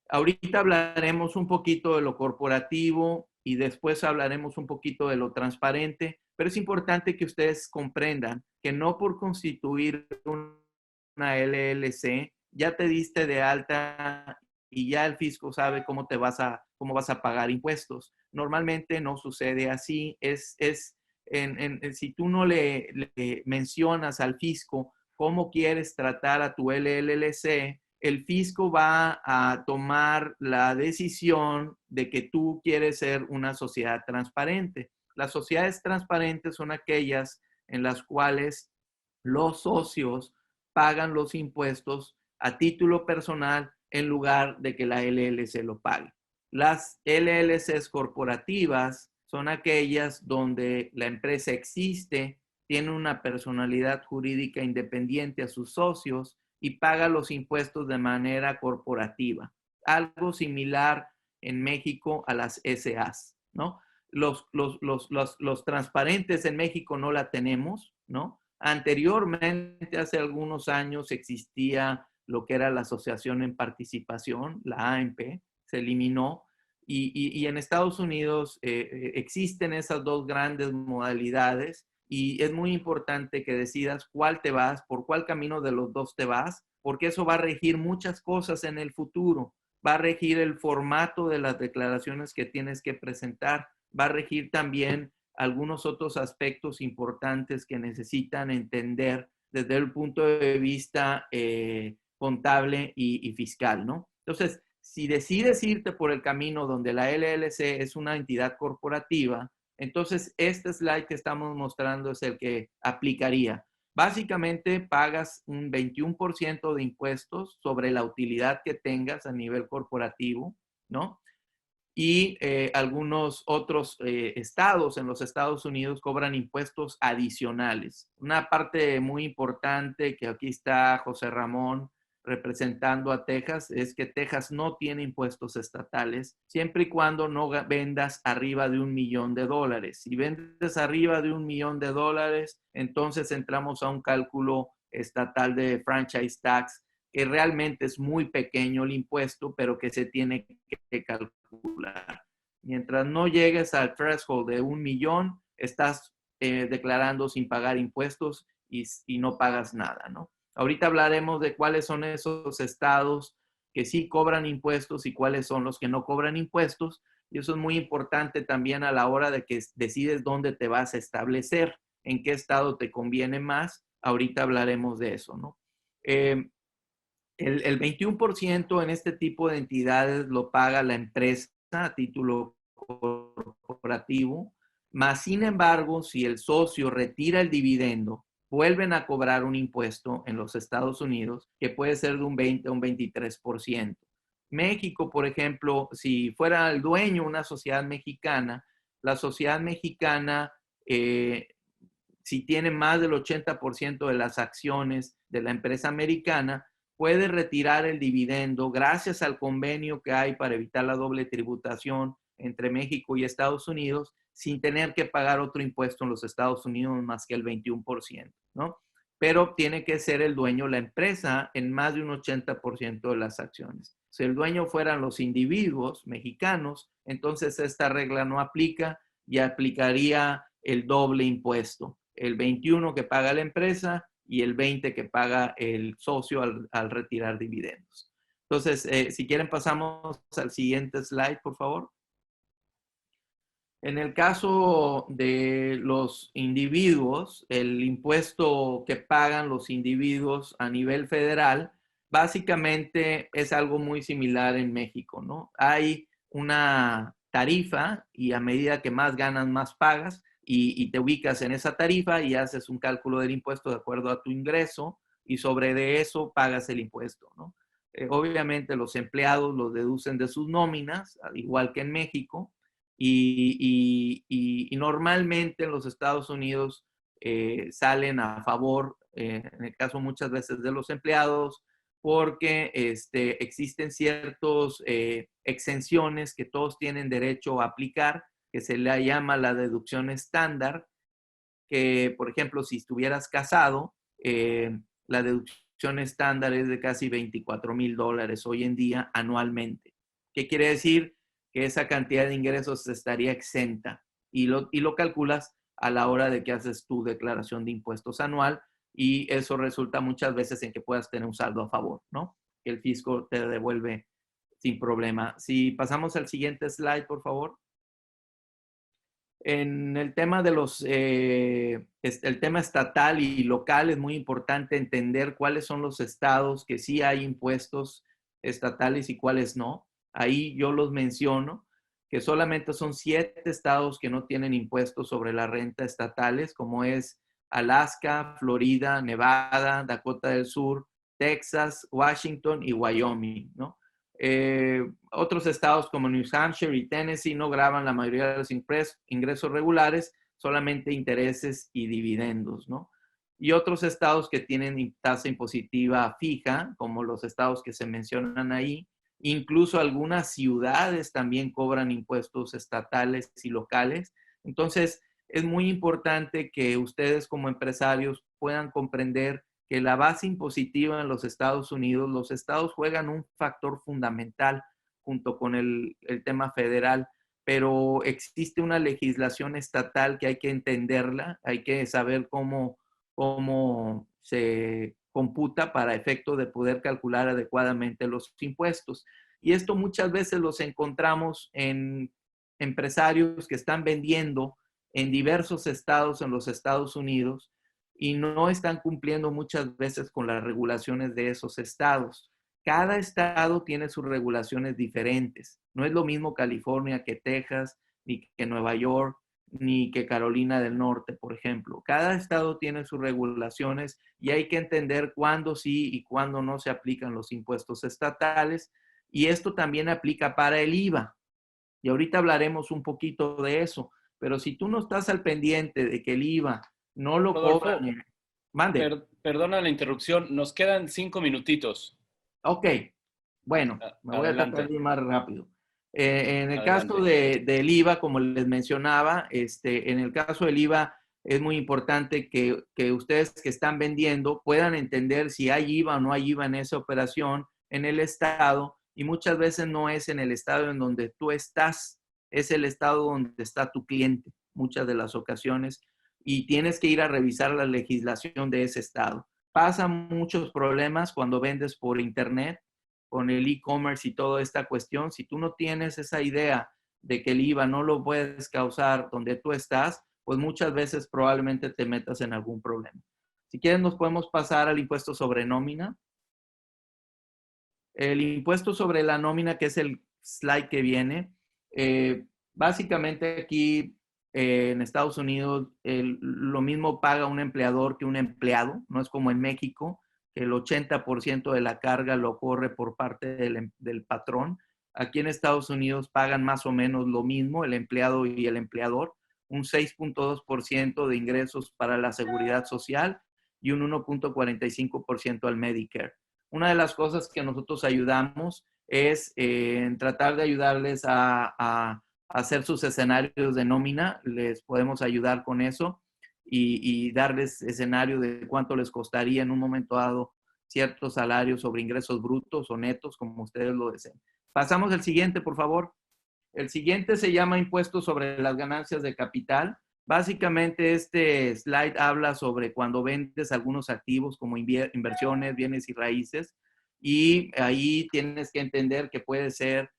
Ahorita hablaremos un poquito de lo corporativo y después hablaremos un poquito de lo transparente, pero es importante que ustedes comprendan que no por constituir una LLC ya te diste de alta y ya el fisco sabe cómo vas a pagar impuestos. Normalmente no sucede así. Si tú no le mencionas al fisco cómo quieres tratar a tu LLC, el fisco va a tomar la decisión de que tú quieres ser una sociedad transparente. Las sociedades transparentes son aquellas en las cuales los socios pagan los impuestos a título personal en lugar de que la LLC lo pague. Las LLCs corporativas son aquellas donde la empresa existe, tiene una personalidad jurídica independiente a sus socios y paga los impuestos de manera corporativa. Algo similar en México a las SAs, ¿no? Los transparentes en México no la tenemos, ¿no? Anteriormente, hace algunos años, existía lo que era la Asociación en Participación, la AMP, se eliminó. Y en Estados Unidos existen esas dos grandes modalidades y es muy importante que decidas cuál te vas, por cuál camino de los dos te vas, porque eso va a regir muchas cosas en el futuro. Va a regir el formato de las declaraciones que tienes que presentar, va a regir también algunos otros aspectos importantes que necesitan entender desde el punto de vista contable y fiscal, ¿no? Entonces, si decides irte por el camino donde la LLC es una entidad corporativa, entonces este slide que estamos mostrando es el que aplicaría. Básicamente pagas un 21% de impuestos sobre la utilidad que tengas a nivel corporativo, ¿no? Y algunos otros estados en los Estados Unidos cobran impuestos adicionales. Una parte muy importante que aquí está José Ramón representando a Texas es que Texas no tiene impuestos estatales siempre y cuando no vendas arriba de $1 millón. Si vendes arriba de $1 millón, entonces entramos a un cálculo estatal de franchise tax que realmente es muy pequeño el impuesto, pero que se tiene que calcular. Mientras no llegues al threshold de $1 millón, estás declarando sin pagar impuestos y no pagas nada, ¿no? Ahorita hablaremos de cuáles son esos estados que sí cobran impuestos y cuáles son los que no cobran impuestos. Y eso es muy importante también a la hora de que decides dónde te vas a establecer, en qué estado te conviene más. Ahorita hablaremos de eso, ¿no? El 21% en este tipo de entidades lo paga la empresa a título corporativo, más sin embargo, si el socio retira el dividendo, vuelven a cobrar un impuesto en los Estados Unidos que puede ser de un 20 a un 23%. México, por ejemplo, si fuera el dueño una sociedad mexicana, la sociedad mexicana, si tiene más del 80% de las acciones de la empresa americana, puede retirar el dividendo gracias al convenio que hay para evitar la doble tributación entre México y Estados Unidos sin tener que pagar otro impuesto en los Estados Unidos más que el 21%, ¿no? Pero tiene que ser el dueño la empresa en más de un 80% de las acciones. Si el dueño fueran los individuos mexicanos, entonces esta regla no aplica y aplicaría el doble impuesto, el 21% que paga la empresa y el 20% que paga el socio al retirar dividendos. Entonces, si quieren pasamos al siguiente slide, por favor. En el caso de los individuos, el impuesto que pagan los individuos a nivel federal, básicamente es algo muy similar en México, ¿no? Hay una tarifa y a medida que más ganas, más pagas y te ubicas en esa tarifa y haces un cálculo del impuesto de acuerdo a tu ingreso y sobre de eso pagas el impuesto, ¿no? Obviamente los empleados los deducen de sus nóminas, al igual que en México. Y normalmente en los Estados Unidos salen a favor, en el caso muchas veces de los empleados, porque existen ciertas exenciones que todos tienen derecho a aplicar, que se le llama la deducción estándar, que por ejemplo si estuvieras casado, la deducción deducción estándar es de casi $24,000 hoy en día anualmente. ¿Qué quiere decir? Que esa cantidad de ingresos estaría exenta y lo calculas a la hora de que haces tu declaración de impuestos anual y eso resulta muchas veces en que puedas tener un saldo a favor, ¿no? Que el fisco te devuelve sin problema. Si pasamos al siguiente slide, por favor. En el tema de el tema estatal y local es muy importante entender cuáles son los estados que sí hay impuestos estatales y cuáles no. Ahí yo los menciono, que solamente son 7 estados que no tienen impuestos sobre la renta estatales, como es Alaska, Florida, Nevada, Dakota del Sur, Texas, Washington y Wyoming, ¿no? Otros estados como New Hampshire y Tennessee no graban la mayoría de los ingresos regulares, solamente intereses y dividendos, ¿no? Y otros estados que tienen tasa impositiva fija, como los estados que se mencionan ahí, incluso algunas ciudades también cobran impuestos estatales y locales. Entonces, es muy importante que ustedes como empresarios puedan comprender que la base impositiva en los Estados Unidos, los estados juegan un factor fundamental junto con el tema federal, pero existe una legislación estatal que hay que entenderla, hay que saber cómo se computa para efecto de poder calcular adecuadamente los impuestos. Y esto muchas veces los encontramos en empresarios que están vendiendo en diversos estados en los Estados Unidos y no están cumpliendo muchas veces con las regulaciones de esos estados. Cada estado tiene sus regulaciones diferentes. No es lo mismo California que Texas, ni que Nueva York, ni que Carolina del Norte, por ejemplo. Cada estado tiene sus regulaciones y hay que entender cuándo sí y cuándo no se aplican los impuestos estatales. Y esto también aplica para el IVA. Y ahorita hablaremos un poquito de eso. Pero si tú no estás al pendiente de que el IVA no lo cobran. Mande. Perdona la interrupción, nos quedan 5 minutitos. Ok, bueno, me voy a tratar de ir más rápido. En el caso del IVA, como les mencionaba, en el caso del IVA es muy importante que ustedes que están vendiendo puedan entender si hay IVA o no hay IVA en esa operación en el estado y muchas veces no es en el estado en donde tú estás, es el estado donde está tu cliente, muchas de las ocasiones, y tienes que ir a revisar la legislación de ese estado. Pasan muchos problemas cuando vendes por internet, con el e-commerce y toda esta cuestión. Si tú no tienes esa idea de que el IVA no lo puedes causar donde tú estás, pues muchas veces probablemente te metas en algún problema. Si quieren, nos podemos pasar al impuesto sobre nómina. El impuesto sobre la nómina, que es el slide que viene, básicamente aquí en Estados Unidos lo mismo paga un empleador que un empleado, no es como en México, que el 80% de la carga lo corre por parte del patrón. Aquí en Estados Unidos pagan más o menos lo mismo el empleado y el empleador, un 6.2% de ingresos para la seguridad social y un 1.45% al Medicare. Una de las cosas que nosotros ayudamos es en tratar de ayudarles a hacer sus escenarios de nómina, les podemos ayudar con eso y darles escenario de cuánto les costaría en un momento dado cierto salario sobre ingresos brutos o netos, como ustedes lo deseen. Pasamos al siguiente, por favor. El siguiente se llama impuesto sobre las ganancias de capital. Básicamente este slide habla sobre cuando vendes algunos activos como inversiones, bienes y raíces, y ahí tienes que entender que puede ser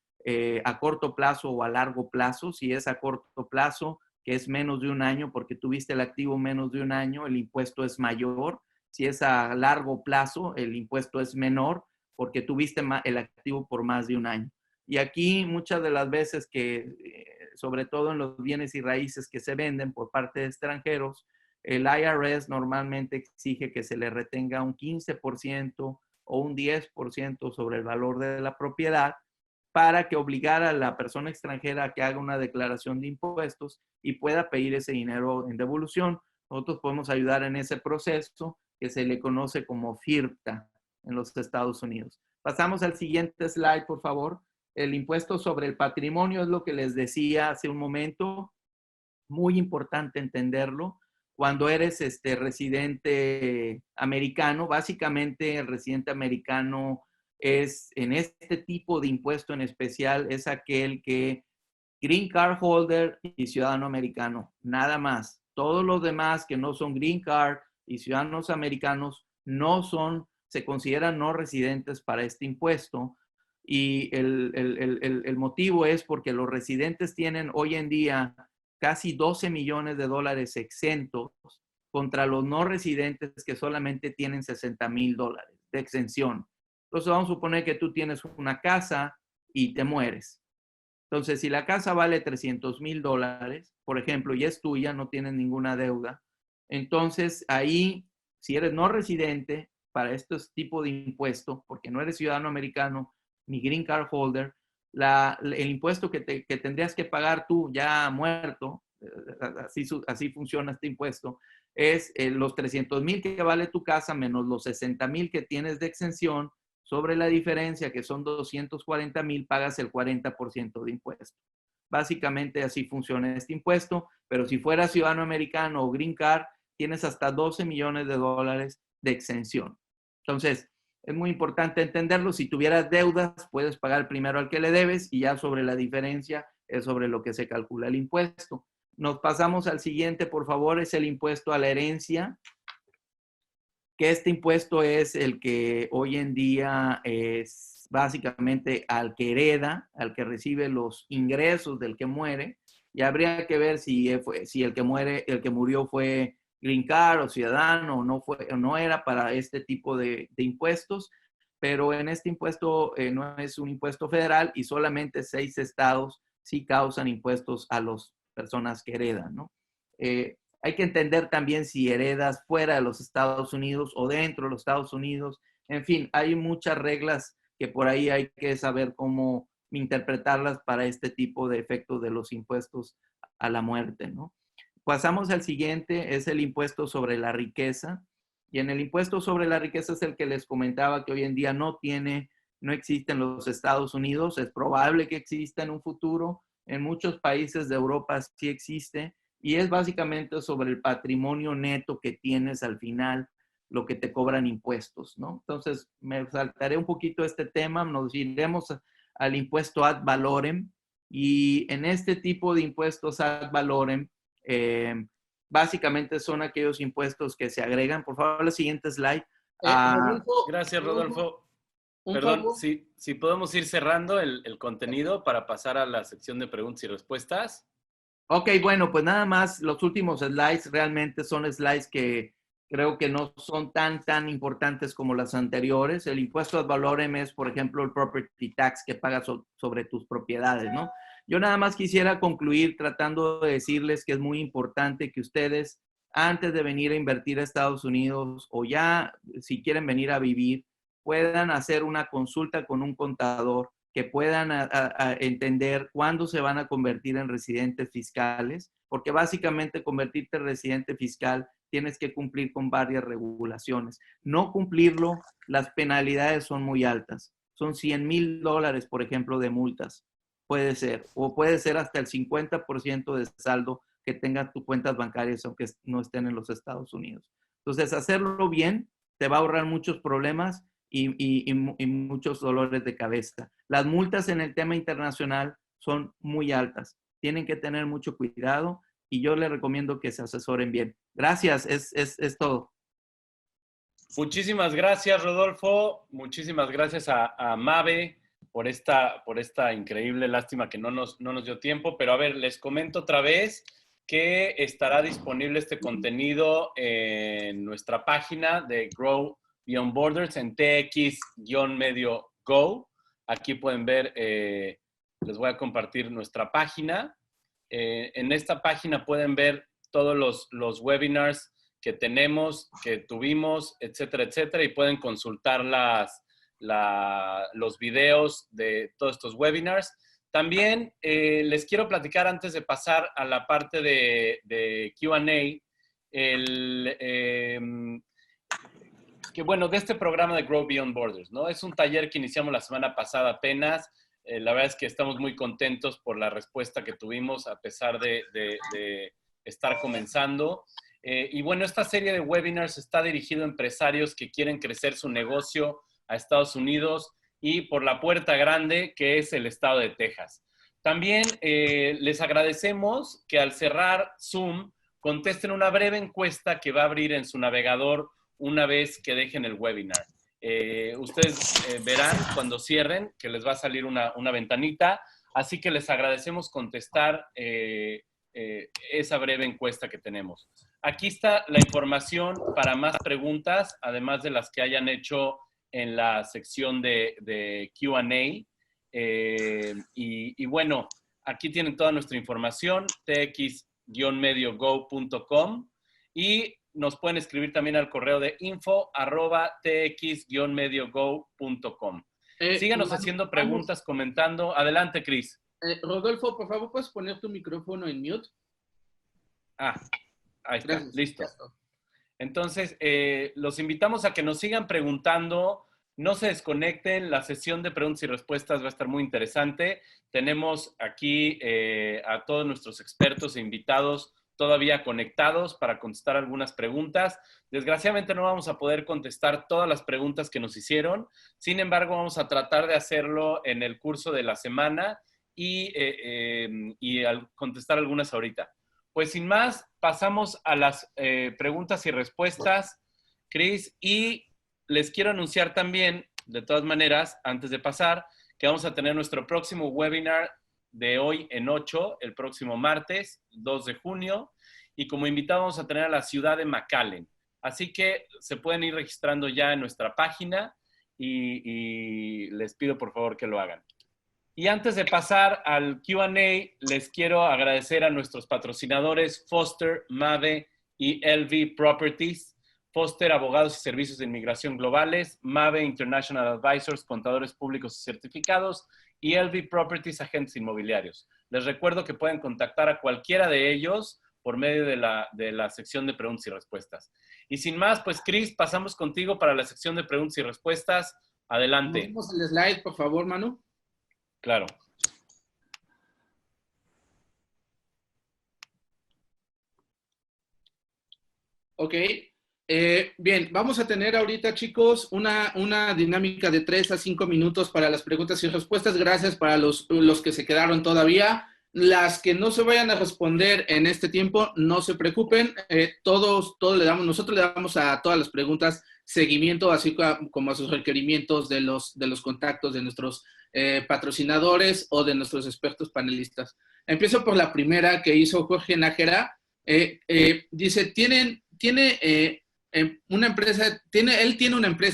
a corto plazo o a largo plazo. Si es a corto plazo, que es menos de un año, porque tuviste el activo menos de un año, el impuesto es mayor. Si es a largo plazo, el impuesto es menor, porque tuviste el activo por más de un año. Y aquí muchas de las veces que, sobre todo en los bienes y raíces que se venden por parte de extranjeros, el IRS normalmente exige que se le retenga un 15% o un 10% sobre el valor de la propiedad para que obligara a la persona extranjera a que haga una declaración de impuestos y pueda pedir ese dinero en devolución. Nosotros podemos ayudar en ese proceso que se le conoce como FIRPTA en los Estados Unidos. Pasamos al siguiente slide, por favor. El impuesto sobre el patrimonio es lo que les decía hace un momento. Muy importante entenderlo. cuando eres residente americano. Básicamente el residente americano es, en este tipo de impuesto en especial, es aquel que green card holder y ciudadano americano, nada más. Todos los demás que no son green card y ciudadanos americanos no son, se consideran no residentes para este impuesto. Y el motivo es porque los residentes tienen hoy en día casi 12 millones de dólares exentos contra los no residentes que solamente tienen 60 mil dólares de exención. Entonces vamos a suponer que tú tienes una casa y te mueres. Entonces, si la casa vale 300 mil dólares, por ejemplo, y es tuya, no tienes ninguna deuda, entonces ahí, si eres no residente para este tipo de impuesto, porque no eres ciudadano americano ni green card holder, el impuesto que tendrías que pagar tú ya muerto, así funciona este impuesto, es los 300 mil que vale tu casa menos los 60 mil que tienes de exención. Sobre la diferencia, que son 240 mil, pagas el 40% de impuesto. Básicamente así funciona este impuesto, pero si fueras ciudadano americano o green card, tienes hasta 12 millones de dólares de exención. Entonces, es muy importante entenderlo. Si tuvieras deudas, puedes pagar primero al que le debes y ya sobre la diferencia es sobre lo que se calcula el impuesto. Nos pasamos al siguiente, por favor, es el impuesto a la herencia. Que este impuesto es el que hoy en día es básicamente al que hereda, al que recibe los ingresos del que muere, y habría que ver si el que murió fue green card o ciudadano o no era para este tipo de impuestos, pero en este impuesto no es un impuesto federal y solamente 6 estados sí causan impuestos a las personas que heredan, ¿no? Hay que entender también si heredas fuera de los Estados Unidos o dentro de los Estados Unidos. En fin, hay muchas reglas que por ahí hay que saber cómo interpretarlas para este tipo de efectos de los impuestos a la muerte, ¿no? Pasamos al siguiente, es el impuesto sobre la riqueza. Y en el impuesto sobre la riqueza es el que les comentaba que hoy en día no existe en los Estados Unidos. Es probable que exista en un futuro. En muchos países de Europa sí existe. Y es básicamente sobre el patrimonio neto que tienes al final, lo que te cobran impuestos, ¿no? Entonces, me saltaré un poquito este tema, nos iremos al impuesto ad valorem. Y en este tipo de impuestos ad valorem, básicamente son aquellos impuestos que se agregan. Por favor, la siguiente slide. Rodolfo, Gracias, Rodolfo. un Perdón, favor. si podemos ir cerrando el contenido para pasar a la sección de preguntas y respuestas. Ok, bueno, pues nada más los últimos slides realmente son slides que creo que no son tan importantes como las anteriores. El impuesto ad valorem es, por ejemplo, el property tax que pagas sobre tus propiedades, ¿no? Yo nada más quisiera concluir tratando de decirles que es muy importante que ustedes, antes de venir a invertir a Estados Unidos o ya si quieren venir a vivir, puedan hacer una consulta con un contador, que puedan entender cuándo se van a convertir en residentes fiscales, porque básicamente convertirte en residente fiscal tienes que cumplir con varias regulaciones. No cumplirlo, las penalidades son muy altas. Son $100,000, por ejemplo, de multas. Puede ser, o puede ser hasta el 50% de saldo que tengan tus cuentas bancarias, aunque no estén en los Estados Unidos. Entonces, hacerlo bien te va a ahorrar muchos problemas y muchos dolores de cabeza. Las multas en el tema internacional son muy altas. Tienen que tener mucho cuidado y yo les recomiendo que se asesoren bien. Gracias, es todo. Muchísimas gracias, Rodolfo. Muchísimas gracias a Mabe por esta increíble, lástima que no nos dio tiempo, pero a ver, les comento otra vez que estará disponible este contenido en nuestra página de Grow Beyond Borders en TX-medio Go. Aquí pueden ver, les voy a compartir nuestra página. En esta página pueden ver todos los webinars que tenemos, que tuvimos, etcétera, etcétera, y pueden consultar los videos de todos estos webinars. También les quiero platicar antes de pasar a la parte de Q&A, que bueno, de este programa de Grow Beyond Borders, ¿no? Es un taller que iniciamos la semana pasada apenas. La verdad es que estamos muy contentos por la respuesta que tuvimos a pesar de estar comenzando. Y bueno, esta serie de webinars está dirigido a empresarios que quieren crecer su negocio a Estados Unidos y por la puerta grande, que es el estado de Texas. También les agradecemos que al cerrar Zoom contesten una breve encuesta que va a abrir en su navegador una vez que dejen el webinar. Ustedes verán cuando cierren que les va a salir una ventanita, así que les agradecemos contestar esa breve encuesta que tenemos. Aquí está la información para más preguntas, además de las que hayan hecho en la sección de Q&A. Y bueno, aquí tienen toda nuestra información, tx-mediogo.com, y nos pueden escribir también al correo de info@tx-mediogo.com. Síganos haciendo preguntas, comentando. Adelante, Cris. Rodolfo, por favor, ¿puedes poner tu micrófono en mute? Ahí está, Gracias. listo. Entonces, los invitamos a que nos sigan preguntando. No se desconecten, la sesión de preguntas y respuestas va a estar muy interesante. Tenemos aquí a todos nuestros expertos e invitados todavía conectados para contestar algunas preguntas. Desgraciadamente no vamos a poder contestar todas las preguntas que nos hicieron. Sin embargo, vamos a tratar de hacerlo en el curso de la semana y al contestar algunas ahorita. Pues sin más, pasamos a las preguntas y respuestas, Cris, y les quiero anunciar también, de todas maneras, antes de pasar, que vamos a tener nuestro próximo webinar de hoy en 8, el próximo martes, 2 de junio, y como invitado vamos a tener a la ciudad de McAllen. Así que se pueden ir registrando ya en nuestra página y les pido por favor que lo hagan. Y antes de pasar al Q&A, les quiero agradecer a nuestros patrocinadores Foster, Mave y LV Properties. Foster, abogados y servicios de inmigración globales. Mave, International Advisors, contadores públicos y certificados. Y LV Properties, agentes inmobiliarios. Les recuerdo que pueden contactar a cualquiera de ellos por medio de la sección de preguntas y respuestas. Y sin más, pues Cris, pasamos contigo para la sección de preguntas y respuestas. Adelante. Vamos el slide, por favor, Manu. Claro. Ok. Bien, vamos a tener ahorita, chicos, una dinámica de 3 a 5 minutos para las preguntas y respuestas. Gracias para los que se quedaron todavía. Las que no se vayan a responder en este tiempo, no se preocupen. Nosotros le damos a todas las preguntas seguimiento, así como a sus requerimientos de los contactos de nuestros patrocinadores o de nuestros expertos panelistas. Empiezo por la primera que hizo Jorge Nájera. Dice, él tiene una empresa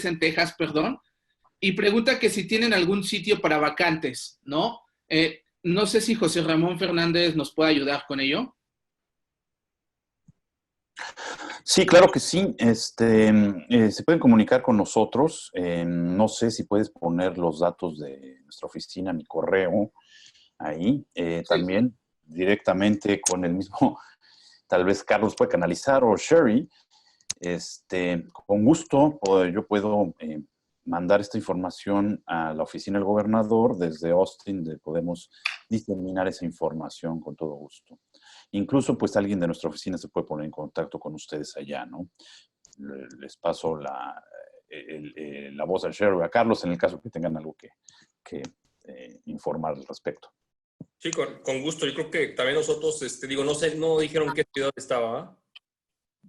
en Texas, y pregunta que si tienen algún sitio para vacantes, ¿no? No sé si José Ramón Fernández nos puede ayudar con ello. Sí, claro que sí. Se pueden comunicar con nosotros. No sé si puedes poner los datos de nuestra oficina, mi correo, ahí. Sí. También directamente con el mismo, tal vez Carlos puede canalizar o Sherry. Con gusto yo puedo mandar esta información a la oficina del gobernador desde Austin, donde podemos diseminar esa información con todo gusto. Incluso, pues, alguien de nuestra oficina se puede poner en contacto con ustedes allá, ¿no? Les paso la voz a Sherry o a Carlos en el caso que tengan algo que informar al respecto. Sí, con gusto. Yo creo que también nosotros, no sé, no dijeron qué ciudad estaba, ¿eh?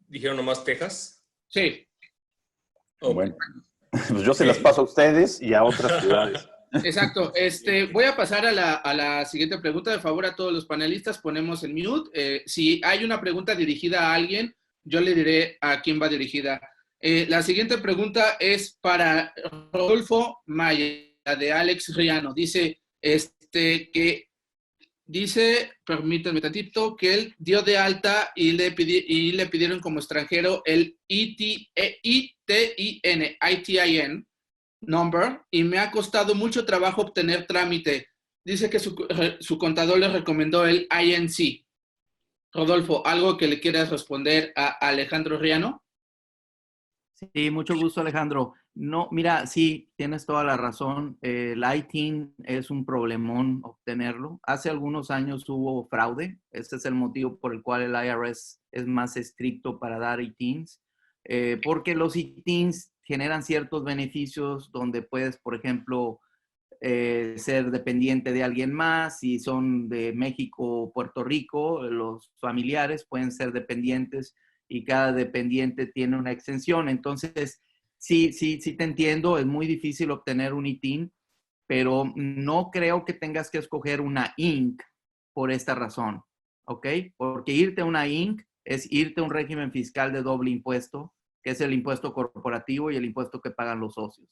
Dijeron nomás Texas. Sí. Oh. Bueno, pues yo se las paso a ustedes y a otras ciudades. Exacto. Voy a pasar a la siguiente pregunta. De favor, a todos los panelistas ponemos en mute. Si hay una pregunta dirigida a alguien, yo le diré a quién va dirigida. La siguiente pregunta es para Rodolfo Maya, de Alex Riano. Dice, permítanme tantito, que él dio de alta y le pidieron como extranjero el ITIN number, y me ha costado mucho trabajo obtener trámite. Dice que su contador le recomendó el INC. Rodolfo, ¿algo que le quieras responder a Alejandro Riano? Sí, mucho gusto, Alejandro. No, mira, sí, tienes toda la razón. El ITIN es un problemón obtenerlo. Hace algunos años hubo fraude. Ese es el motivo por el cual el IRS es más estricto para dar ITINs. Porque los ITINs generan ciertos beneficios donde puedes, por ejemplo, ser dependiente de alguien más. Si son de México o Puerto Rico, los familiares pueden ser dependientes y cada dependiente tiene una exención. Entonces, sí te entiendo, es muy difícil obtener un ITIN, pero no creo que tengas que escoger una Inc. por esta razón, ¿ok? Porque irte a una Inc. es irte a un régimen fiscal de doble impuesto, que es el impuesto corporativo y el impuesto que pagan los socios.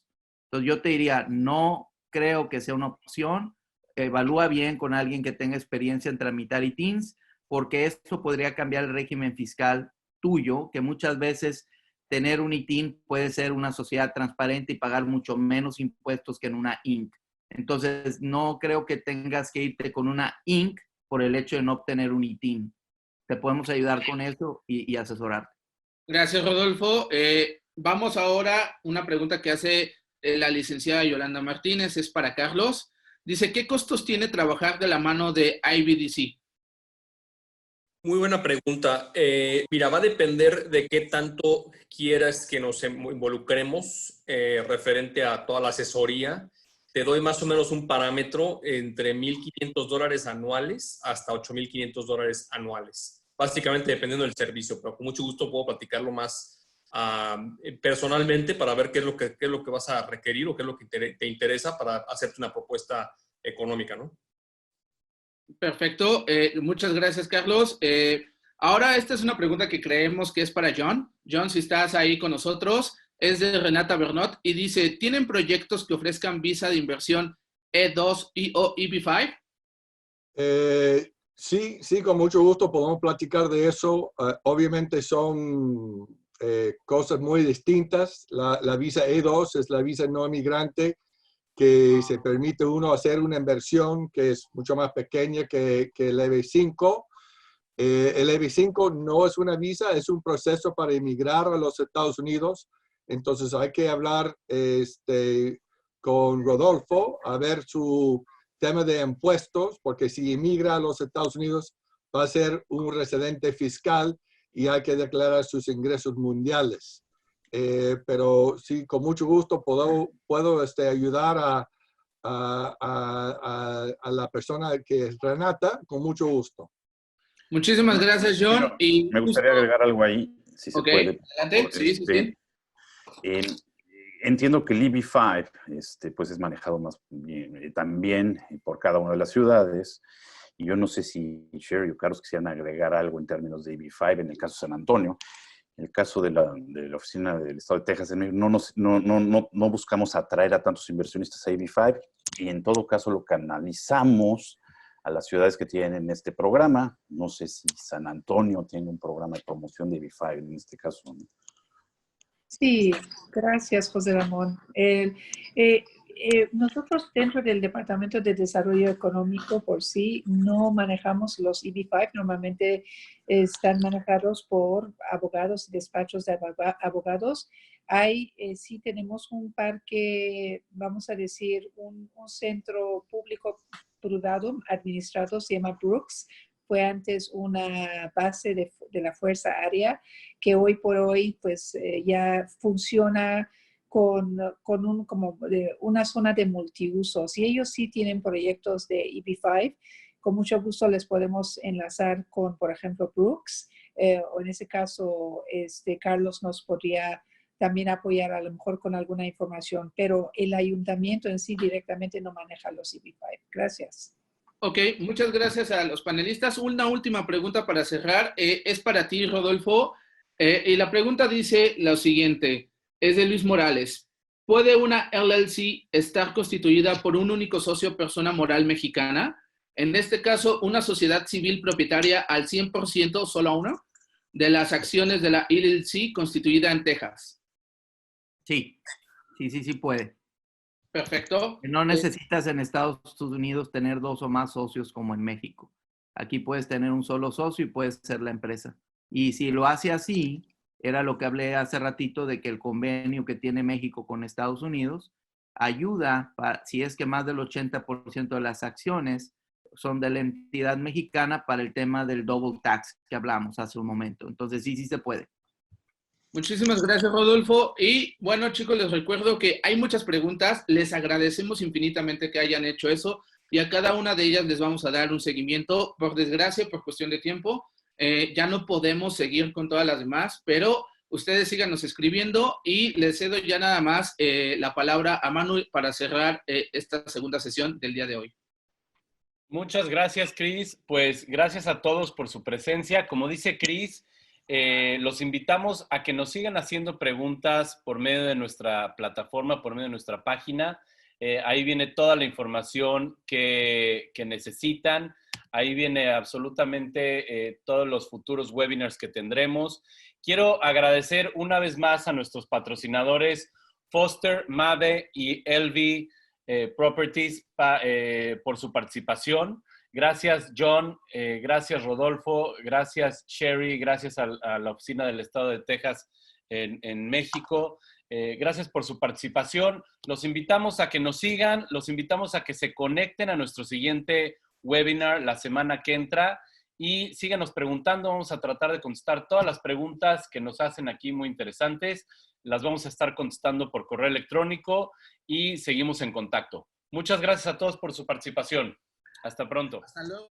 Entonces yo te diría, no creo que sea una opción. Evalúa bien con alguien que tenga experiencia en tramitar ITINs, porque esto podría cambiar el régimen fiscal tuyo, que muchas veces tener un ITIN puede ser una sociedad transparente y pagar mucho menos impuestos que en una Inc. Entonces, no creo que tengas que irte con una Inc. por el hecho de no obtener un ITIN. Te podemos ayudar con eso y asesorarte. Gracias, Rodolfo. Vamos ahora a una pregunta que hace la licenciada Yolanda Martínez, es para Carlos. Dice, ¿qué costos tiene trabajar de la mano de IBDC? Muy buena pregunta. Mira, va a depender de qué tanto quieras que nos involucremos referente a toda la asesoría. Te doy más o menos un parámetro entre $1,500 anuales hasta $8,500 anuales. Básicamente dependiendo del servicio, pero con mucho gusto puedo platicarlo más personalmente para ver qué es lo que vas a requerir o qué es lo que te interesa para hacerte una propuesta económica, ¿no? Perfecto, muchas gracias, Carlos. Ahora esta es una pregunta que creemos que es para John. John, si estás ahí con nosotros, es de Renata Bernot y dice, ¿tienen proyectos que ofrezcan visa de inversión E2 o EB5? Sí, con mucho gusto podemos platicar de eso. Obviamente son cosas muy distintas. La visa E2 es la visa no migrante, que se permite uno hacer una inversión que es mucho más pequeña que el EB5. El EB5 no es una visa, es un proceso para emigrar a los Estados Unidos. Entonces hay que hablar con Rodolfo a ver su tema de impuestos, porque si emigra a los Estados Unidos va a ser un residente fiscal y hay que declarar sus ingresos mundiales. Pero sí, con mucho gusto puedo ayudar a la persona que es Renata, con mucho gusto. Muchísimas gracias, John. Me gustaría agregar algo ahí, si se puede. Adelante. Sí. Entiendo que el EB5 pues es manejado más bien, también por cada una de las ciudades. Y yo no sé si Sherry o Carlos quisieran agregar algo en términos de EB5 en el caso de San Antonio. En el caso de la oficina del Estado de Texas, no buscamos atraer a tantos inversionistas a EB5 y en todo caso lo canalizamos a las ciudades que tienen este programa. No sé si San Antonio tiene un programa de promoción de EB5 en este caso, ¿no? Sí, gracias, José Ramón. Nosotros dentro del Departamento de Desarrollo Económico por sí no manejamos los EB5, normalmente están manejados por abogados y despachos de abogados. Sí tenemos un parque, vamos a decir, un centro público privado administrado, se llama Brooks. Fue antes una base de la Fuerza Aérea que hoy por hoy pues ya funciona con una zona de multiusos. Y ellos sí tienen proyectos de EB5. Con mucho gusto les podemos enlazar con, por ejemplo, Brooks. O en ese caso, Carlos nos podría también apoyar a lo mejor con alguna información. Pero el ayuntamiento en sí directamente no maneja los EB5. Gracias. Ok, muchas gracias a los panelistas. Una última pregunta para cerrar. Es para ti, Rodolfo. Y la pregunta dice lo siguiente. Es de Luis Morales. ¿Puede una LLC estar constituida por un único socio persona moral mexicana? En este caso, una sociedad civil propietaria al 100%, solo uno, de las acciones de la LLC constituida en Texas. Sí puede. Perfecto. No necesitas en Estados Unidos tener 2 o más socios como en México. Aquí puedes tener un solo socio y puedes ser la empresa. Y si lo hace así, era lo que hablé hace ratito de que el convenio que tiene México con Estados Unidos ayuda, si es que más del 80% de las acciones son de la entidad mexicana para el tema del double tax que hablamos hace un momento. Entonces, sí se puede. Muchísimas gracias, Rodolfo. Y bueno, chicos, les recuerdo que hay muchas preguntas. Les agradecemos infinitamente que hayan hecho eso y a cada una de ellas les vamos a dar un seguimiento. Por desgracia, por cuestión de tiempo, ya no podemos seguir con todas las demás, pero ustedes síganos escribiendo y les cedo ya nada más la palabra a Manu para cerrar esta segunda sesión del día de hoy. Muchas gracias, Chris. Pues gracias a todos por su presencia. Como dice Chris, los invitamos a que nos sigan haciendo preguntas por medio de nuestra plataforma, por medio de nuestra página. Ahí viene toda la información que necesitan. Ahí viene absolutamente todos los futuros webinars que tendremos. Quiero agradecer una vez más a nuestros patrocinadores Foster, Mave y LV Properties por su participación. Gracias, John. Gracias, Rodolfo. Gracias, Sherry. Gracias a la Oficina del Estado de Texas en México. Gracias por su participación. Los invitamos a que nos sigan. Los invitamos a que se conecten a nuestro siguiente webinar la semana que entra. Y síganos preguntando. Vamos a tratar de contestar todas las preguntas que nos hacen aquí muy interesantes. Las vamos a estar contestando por correo electrónico y seguimos en contacto. Muchas gracias a todos por su participación. Hasta pronto. Hasta luego.